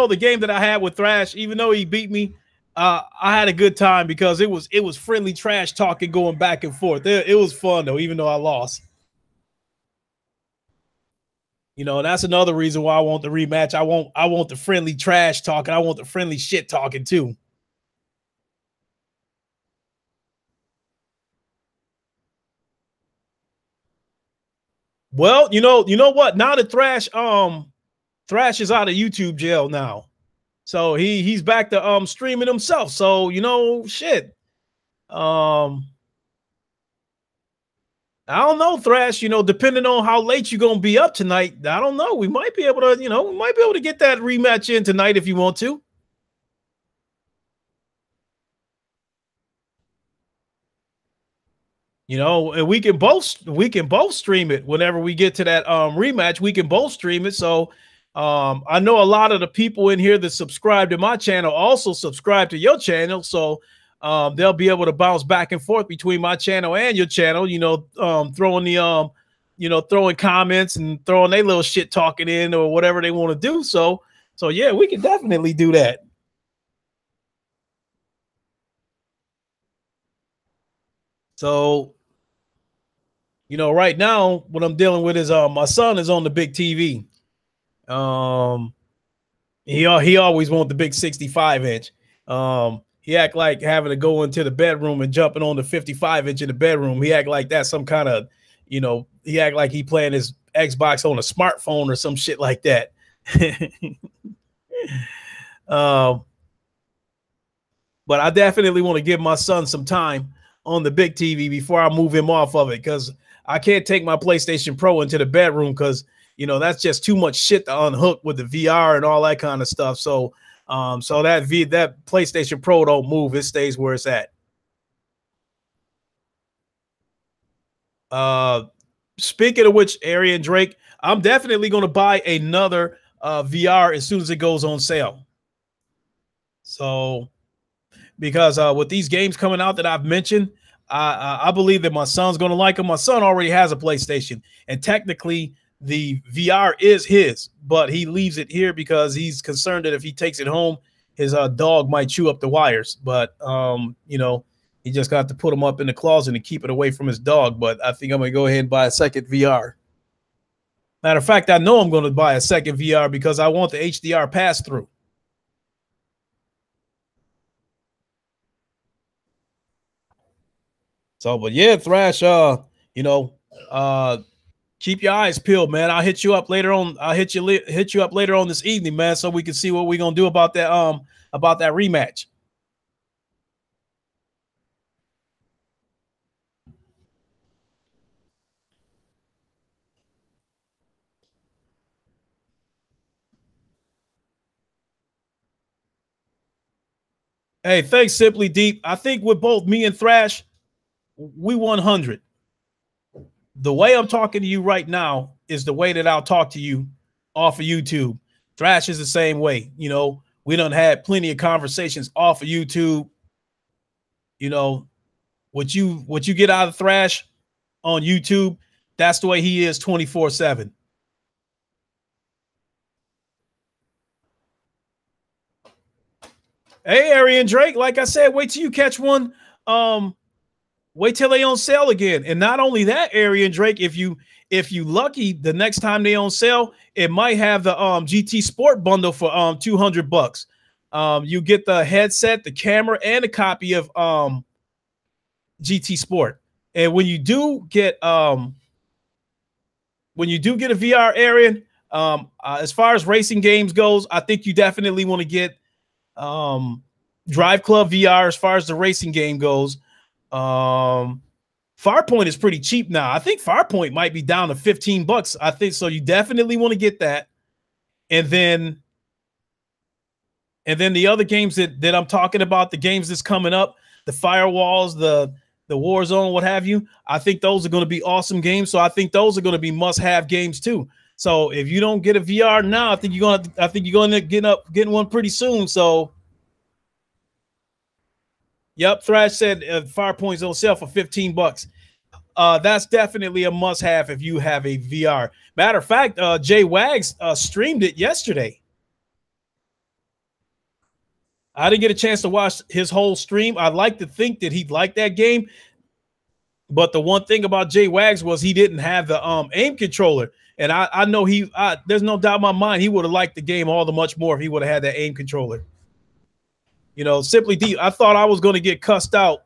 the game that I had with Thrash, even though he beat me, I had a good time because it was friendly trash talking going back and forth. It was fun though, even though I lost. You know, that's another reason why I want the rematch. I want the friendly trash talking. I want the friendly shit talking too. Well, you know what? Now that Thrash is out of YouTube jail now. So he's back to streaming himself. So, shit. Um I don't know, Thrash, depending on how late you're gonna be up tonight, I don't know. We might be able to, get that rematch in tonight if you want to. And we can both stream it whenever we get to that rematch. We can both stream it. So I know a lot of the people in here that subscribe to my channel also subscribe to your channel. So they'll be able to bounce back and forth between my channel and your channel, throwing comments and throwing their little shit talking in or whatever they want to do. So yeah, we can definitely do that. So right now, what I'm dealing with is my son is on the big TV. Um, he always want the big 65 inch. He act like having to go into the bedroom and jumping on the 55 inch in the bedroom. He act like that's some kind of, he act like he playing his Xbox on a smartphone or some shit like that. um, but I definitely want to give my son some time on the big TV before I move him off of it because I can't take my PlayStation Pro into the bedroom because that's just too much shit to unhook with the VR and all that kind of stuff. So that PlayStation Pro don't move; it stays where it's at. Uh, Speaking of which, Arian Drake, I'm definitely going to buy another VR as soon as it goes on sale. So because with these games coming out that I've mentioned, I believe that my son's going to like them. My son already has a PlayStation, and technically the VR is his, but he leaves it here because he's concerned that if he takes it home, his dog might chew up the wires. But he just got to put them up in the closet and keep it away from his dog. But I think I'm going to go ahead and buy a second VR. Matter of fact, I know I'm going to buy a second VR because I want the HDR pass through. So, but yeah, Thrash, you know, uh, keep your eyes peeled, man. I'll hit you up later on. I'll hit you up later on this evening, man, so we can see what we're gonna do about that rematch. Hey, thanks, Simply Deep. I think with both me and Thrash, we 100. The way I'm talking to you right now is the way that I'll talk to you off of YouTube. Thrash is the same way. We done had plenty of conversations off of YouTube. You know, what you get out of Thrash on YouTube, that's the way he is 24/7. Hey, Arian Drake, like I said, wait till you catch one. Um, Wait till they on sale again. And not only that, Arian Drake, if you lucky, the next time they on sale, it might have the GT Sport bundle for $200. You get the headset, the camera, and a copy of GT Sport. And when you do get a VR, Arian, as far as racing games goes, I think you definitely want to get um, Drive Club VR as far as the racing game goes. Um, Farpoint is pretty cheap now. I think Farpoint might be down to $15. I think so. You definitely want to get that. And then the other games that I'm talking about, the games that's coming up, the Firewalls, the Warzone, what have you. I think those are going to be awesome games. So I think those are going to be must-have games too. So if you don't get a VR now, I think you're going to getting one pretty soon. So yep, Thrash said Firepoint's on sale for $15. That's definitely a must-have if you have a VR. Matter of fact, Jay Wags streamed it yesterday. I didn't get a chance to watch his whole stream. I'd like to think that he'd like that game, but the one thing about Jay Wags was he didn't have the aim controller, and I know there's no doubt in my mind he would have liked the game all the much more if he would have had that aim controller. Simply D. I thought I was going to get cussed out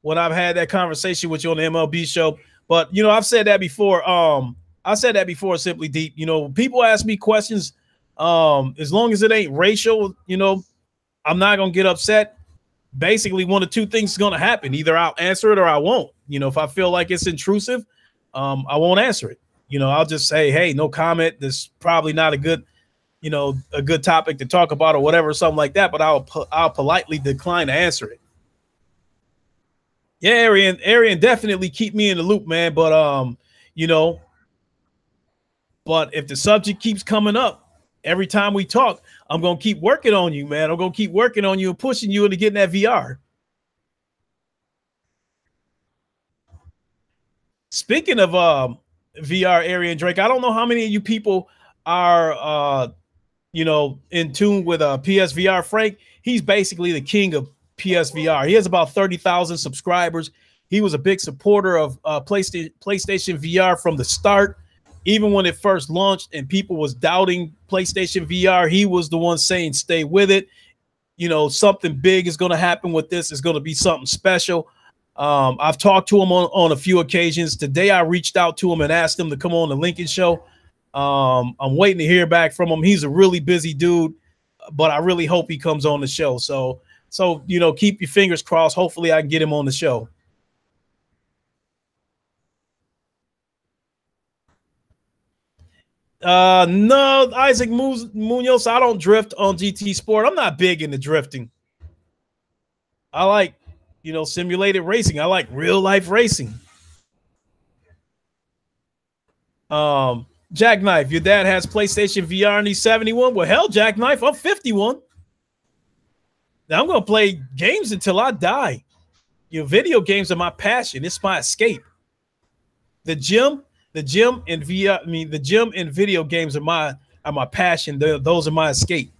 when I've had that conversation with you on the MLB show. But I've said that before. I said that before, Simply Deep. People ask me questions. As long as it ain't racial, I'm not gonna get upset. Basically, one of two things is gonna happen. Either I'll answer it or I won't. If I feel like it's intrusive, I won't answer it. I'll just say, hey, no comment. This is probably not a good topic to talk about or whatever, something like that. But I'll politely decline to answer it. Yeah, Arian, definitely keep me in the loop, man. But you know, but if the subject keeps coming up every time we talk, I'm gonna keep working on you, man. I'm gonna keep working on you and pushing you into getting that VR. Speaking of VR, Arian Drake, I don't know how many of you people are in tune with PSVR. Frank, he's basically the king of PSVR. He has about 30,000 subscribers. He was a big supporter of PlayStation VR from the start. Even when it first launched and people was doubting PlayStation VR, he was the one saying, stay with it. Something big is going to happen with this. It's going to be something special. I've talked to him on a few occasions. Today, I reached out to him and asked him to come on the Lincoln Show. I'm waiting to hear back from him. He's a really busy dude, but I really hope he comes on the show. So keep your fingers crossed. Hopefully I can get him on the show. No, Isaac Munoz, I don't drift on GT Sport. I'm not big into drifting. I like, simulated racing. I like real life racing. Jackknife, your dad has PlayStation VR and he's 71. Well, hell, Jackknife, I'm 51. Now I'm gonna play games until I die. Video games are my passion. It's my escape. The gym and VR. The gym and video games are my passion. Those are my escape.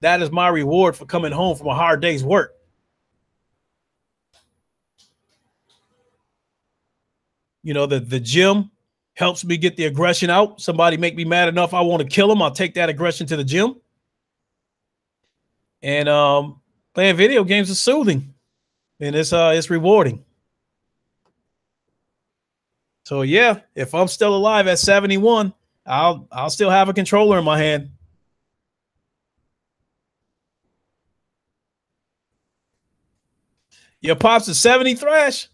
That is my reward for coming home from a hard day's work. The gym helps me get the aggression out. Somebody make me mad enough, I want to kill them. I'll take that aggression to the gym. And playing video games is soothing, and it's rewarding. So yeah, if I'm still alive at 71, I'll still have a controller in my hand. Your pops is 70 Thrash,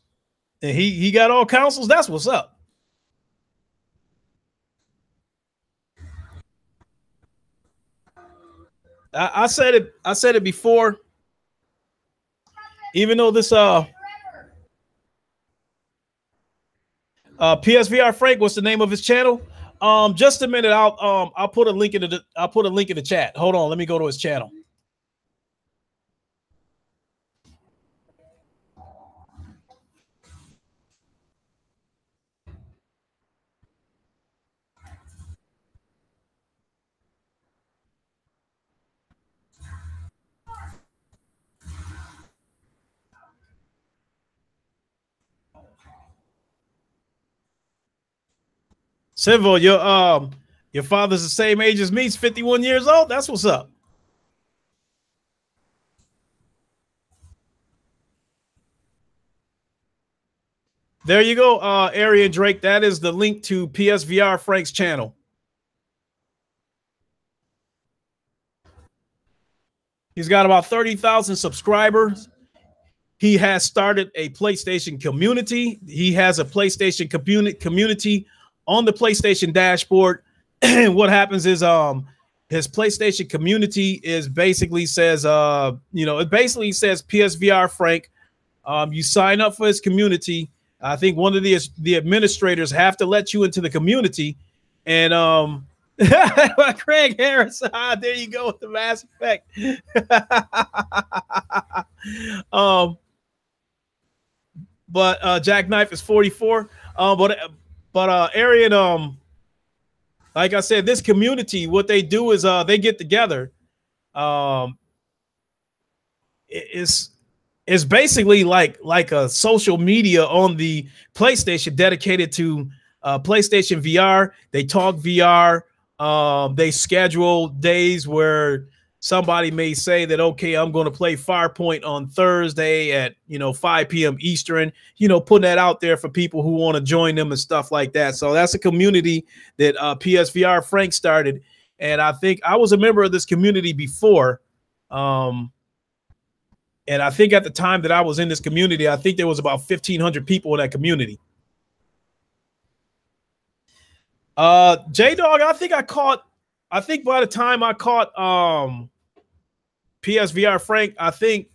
and he got all consoles. That's what's up. I said it. I said it before. Even though this PSVR Frank, what's the name of his channel? Just a minute. I'll put a link in the chat. Hold on. Let me go to his channel. Civil, your father's the same age as me. He's 51 years old. That's what's up. There you go, Arian Drake. That is the link to PSVR Frank's channel. He's got about 30,000 subscribers. He has started a PlayStation community. He has a PlayStation community on the PlayStation dashboard. And what happens is his PlayStation community is basically says it basically says PSVR Frank. You sign up for his community. I think one of the administrators have to let you into the community. And Craig Harris, there you go with the Mass Effect. But Jackknife is 44. But Arian, like I said, this community, what they do is they get together. It's basically like a social media on the PlayStation dedicated to PlayStation VR. They talk VR. They schedule days where somebody may say that, okay, I'm going to play Firepoint on Thursday at 5 p.m. Eastern, putting that out there for people who want to join them and stuff like that. So that's a community that PSVR Frank started. And I think I was a member of this community before. And I think at the time that I was in this community, I think there was about 1,500 people in that community. J-Dog, I think by the time I caught PSVR Frank, I think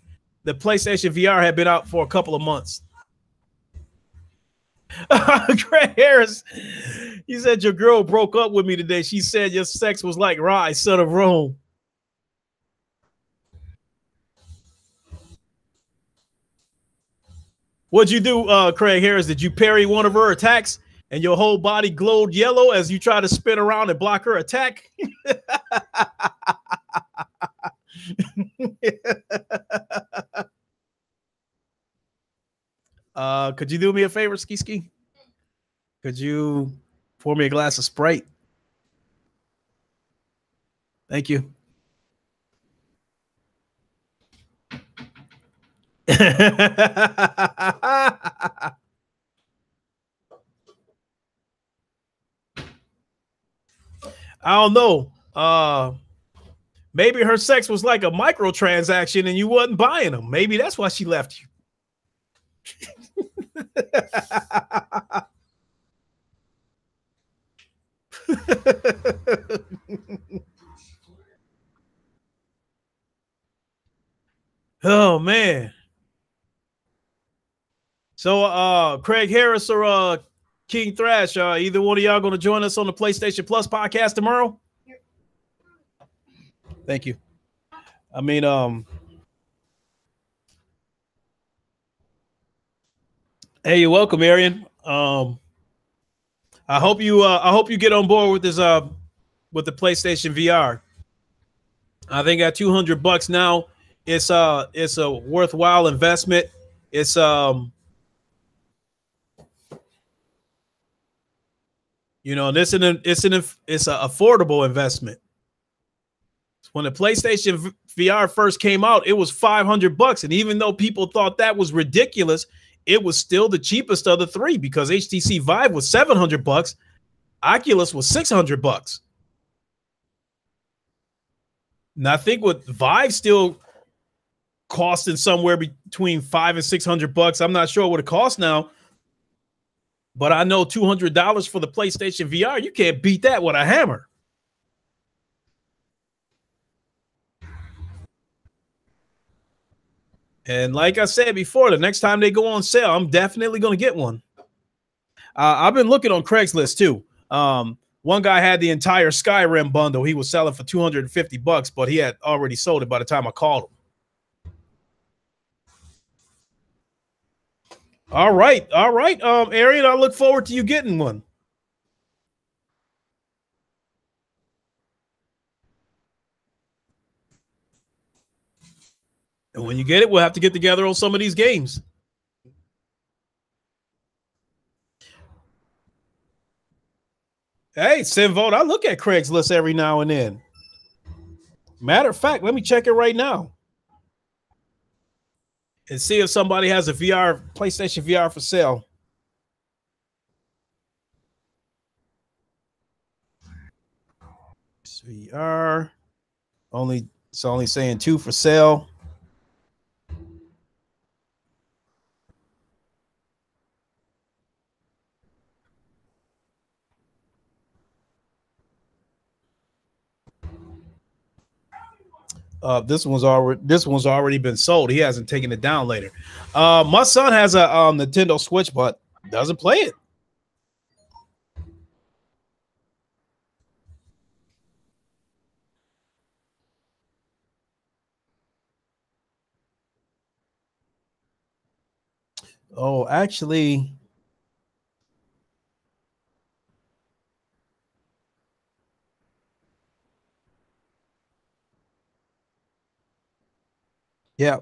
the PlayStation VR had been out for a couple of months. Craig Harris, he said your girl broke up with me today. She said your sex was like Rye, son of Rome. What'd you do, Craig Harris? Did you parry one of her attacks and your whole body glowed yellow as you try to spin around and block her attack? Could you do me a favor, Ski Ski? Could you pour me a glass of Sprite? Thank you. I don't know. Maybe her sex was like a microtransaction and you wasn't buying them. Maybe that's why she left you. Oh man. So Craig Harris or King Thrash, either one of y'all going to join us on the PlayStation Plus podcast tomorrow? Thank you. I mean, hey, you're welcome, Arian. I hope you get on board with this with the PlayStation VR. I think at $200 now, it's a worthwhile investment. It's it's an affordable investment. When the PlayStation VR first came out, it was $500, and even though people thought that was ridiculous, it was still the cheapest of the three because HTC Vive was $700, Oculus was $600. And I think with Vive still costing somewhere between $500 and $600. I'm not sure what it costs now, but I know $200 for the PlayStation VR. You can't beat that with a hammer. And like I said before, the next time they go on sale, I'm definitely going to get one. I've been looking on Craigslist too. One guy had the entire Skyrim bundle. He was selling for $250, but he had already sold it by the time I called him. All right. Arian, I look forward to you getting one. And when you get it, we'll have to get together on some of these games. Hey, send vote. I look at Craigslist every now and then. Matter of fact, let me check it right now and see if somebody has a VR PlayStation VR for sale. VR only it's only saying 2 for sale. This one's already been sold. He hasn't taken it down later. My son has a Nintendo Switch, but doesn't play it. Oh, actually, yeah.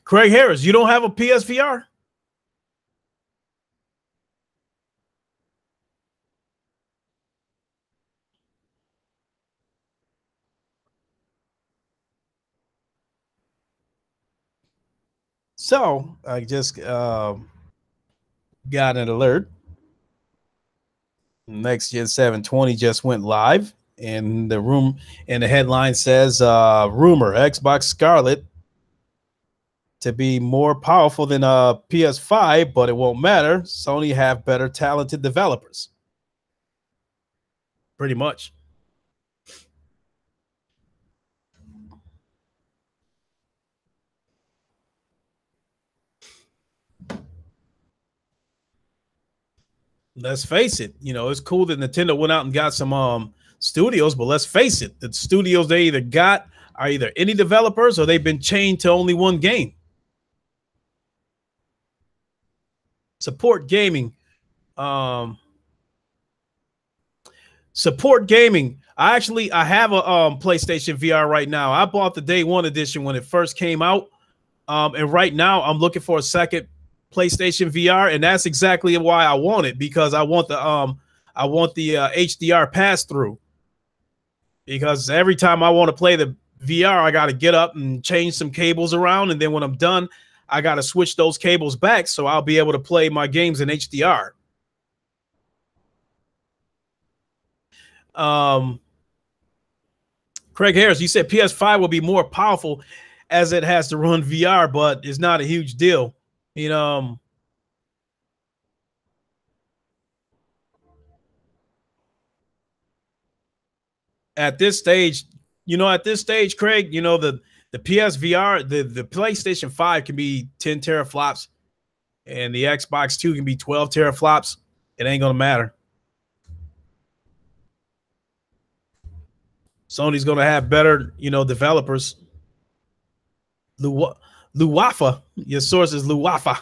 Craig Harris, you don't have a PSVR? So I just got an alert. Next Gen 720 just went live, and the headline says rumor Xbox Scarlet to be more powerful than PS5, but it won't matter. Sony have better talented developers. Pretty much. Let's face it. It's cool that Nintendo went out and got some studios, but let's face it, the studios they either got are either indie developers or they've been chained to only one game. Support gaming. Um, support gaming. I have a PlayStation VR right now. I bought the day one edition when it first came out. And right now I'm looking for a second PlayStation VR, and that's exactly why I want it, because I want the HDR pass through. Because every time I want to play the VR, I got to get up and change some cables around, and then when I'm done, I got to switch those cables back so I'll be able to play my games in HDR. Um, Craig Harris, you said PS5 will be more powerful as it has to run VR, but it's not a huge deal. You know, at this stage, Craig, the PSVR, the PlayStation 5 can be 10 teraflops, and the Xbox 2 can be 12 teraflops. It ain't gonna matter. Sony's gonna have better, developers. Luwafa, your source is Luwafa.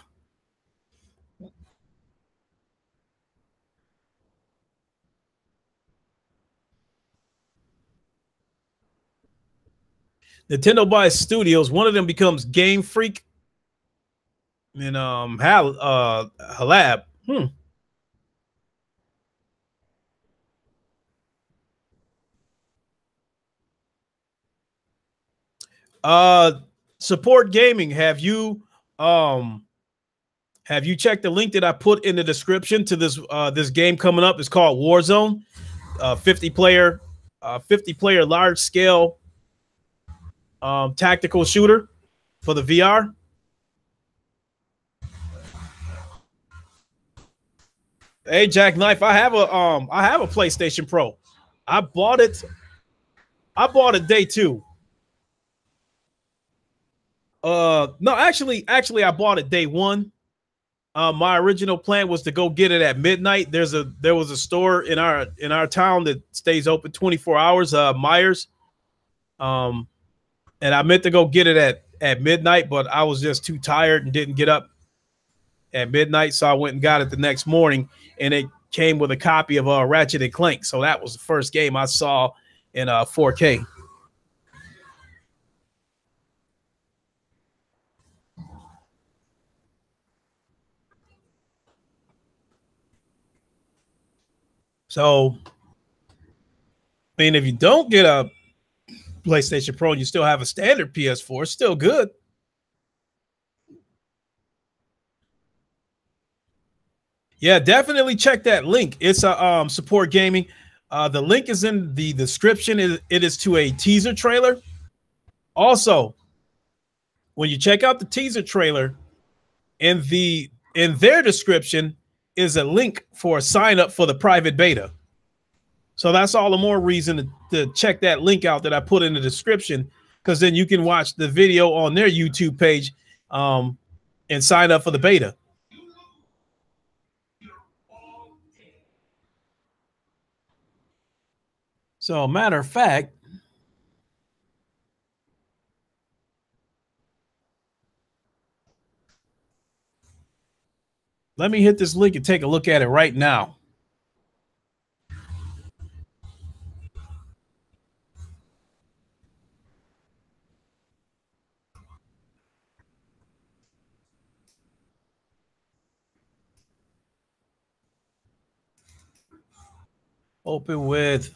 Nintendo buys studios. One of them becomes Game Freak and Halab. Uh, Support gaming. Um have you checked the link that I put in the description to this game coming up? It's called Warzone. 50 player large scale tactical shooter for the VR. Hey, Jackknife, I have a PlayStation Pro. I bought it. I bought it day two. No, actually, I bought it day one. My original plan was to go get it at midnight. There was a store in our town that stays open 24 hours. Myers. Um, and I meant to go get it at midnight, but I was just too tired and didn't get up at midnight, so I went and got it the next morning, and it came with a copy of Ratchet and Clank. So that was the first game I saw in 4K. So, I mean, if you don't get a PlayStation Pro and you still have a standard PS4, it's still good. Yeah, definitely check that link. It's a support gaming. The link is in the description. It is to a teaser trailer. Also, when you check out the teaser trailer, in their description is a link for a sign up for the private beta. So that's all the more reason to check that link out that I put in the description, because then you can watch the video on their YouTube page and sign up for the beta. So, matter of fact, let me hit this link and take a look at it right now. Open with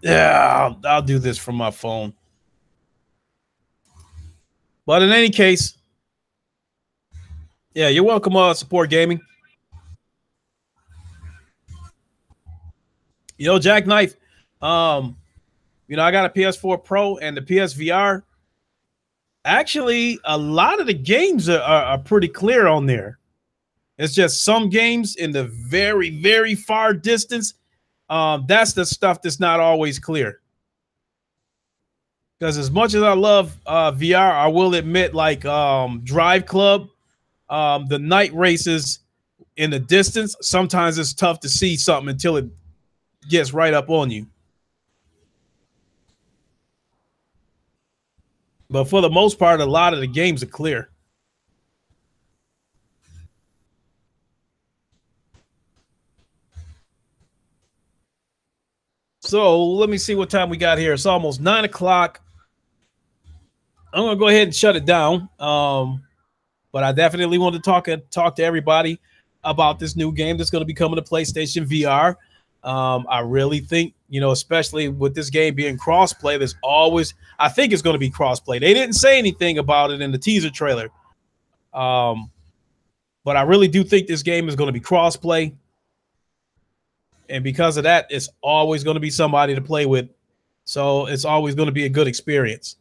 I'll do this from my phone. But in any case, yeah, you're welcome, Support Gaming. Jackknife, I got a PS4 Pro and the PSVR. Actually, a lot of the games are pretty clear on there. It's just some games in the very, very far distance. That's the stuff that's not always clear. Because as much as I love VR, I will admit, like Drive Club, the night races in the distance, sometimes it's tough to see something until it gets right up on you. But for the most part, a lot of the games are clear. So let me see what time we got here. It's almost 9 o'clock. I'm gonna go ahead and shut it down. But I definitely want to talk to everybody about this new game that's going to be coming to PlayStation VR. I really think, especially with this game being crossplay, I think it's going to be crossplay. They didn't say anything about it in the teaser trailer. But I really do think this game is going to be crossplay. And because of that, it's always going to be somebody to play with. So it's always going to be a good experience.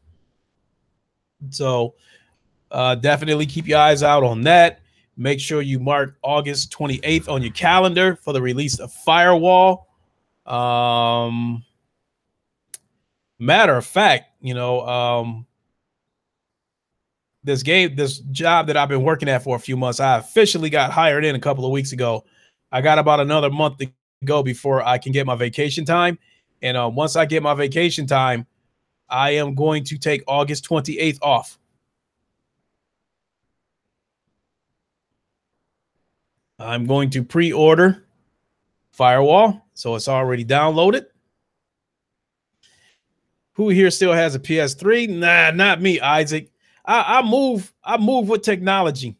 So definitely keep your eyes out on that. Make sure you mark August 28th on your calendar for the release of Firewall. Matter of fact, this job that I've been working at for a few months, I officially got hired in a couple of weeks ago. I got about another month to go before I can get my vacation time. And once I get my vacation time, I am going to take August 28th off. I'm going to pre-order Firewall, so it's already downloaded. Who here still has a PS3? Nah, not me, Isaac. I move with technology.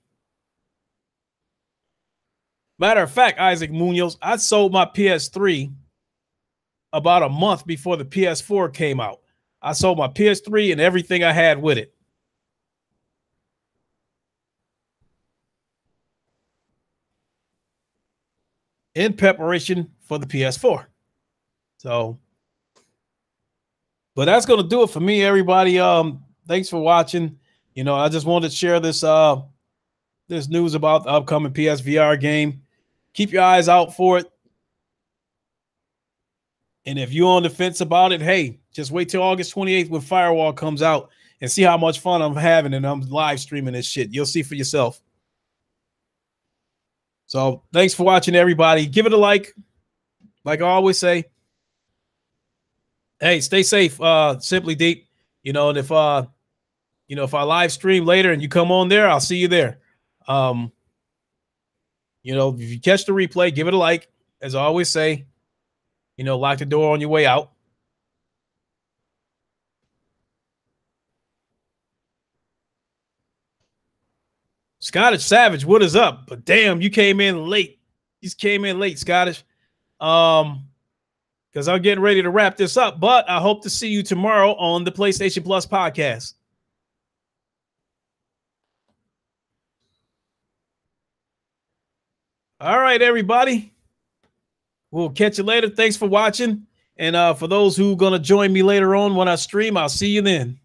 Matter of fact, Isaac Munoz, I sold my PS3 about a month before the PS4 came out. I sold my PS3 and everything I had with it. In preparation for the PS4. So, but that's going to do it for me, everybody. Thanks for watching. I just wanted to share this this news about the upcoming PSVR game. Keep your eyes out for it. And if you're on the fence about it, hey, just wait till August 28th when Firewall comes out and see how much fun I'm having, and I'm live streaming this shit. You'll see for yourself. So thanks for watching, everybody. Give it a like I always say. Hey, stay safe, Simply Deep. And if if I live stream later and you come on there, I'll see you there. If you catch the replay, give it a like. As I always say, lock the door on your way out. Scottish Savage, what is up? But damn, you came in late. You came in late, Scottish. Because I'm getting ready to wrap this up. But I hope to see you tomorrow on the PlayStation Plus podcast. All right, everybody. We'll catch you later. Thanks for watching. And for those who are going to join me later on when I stream, I'll see you then.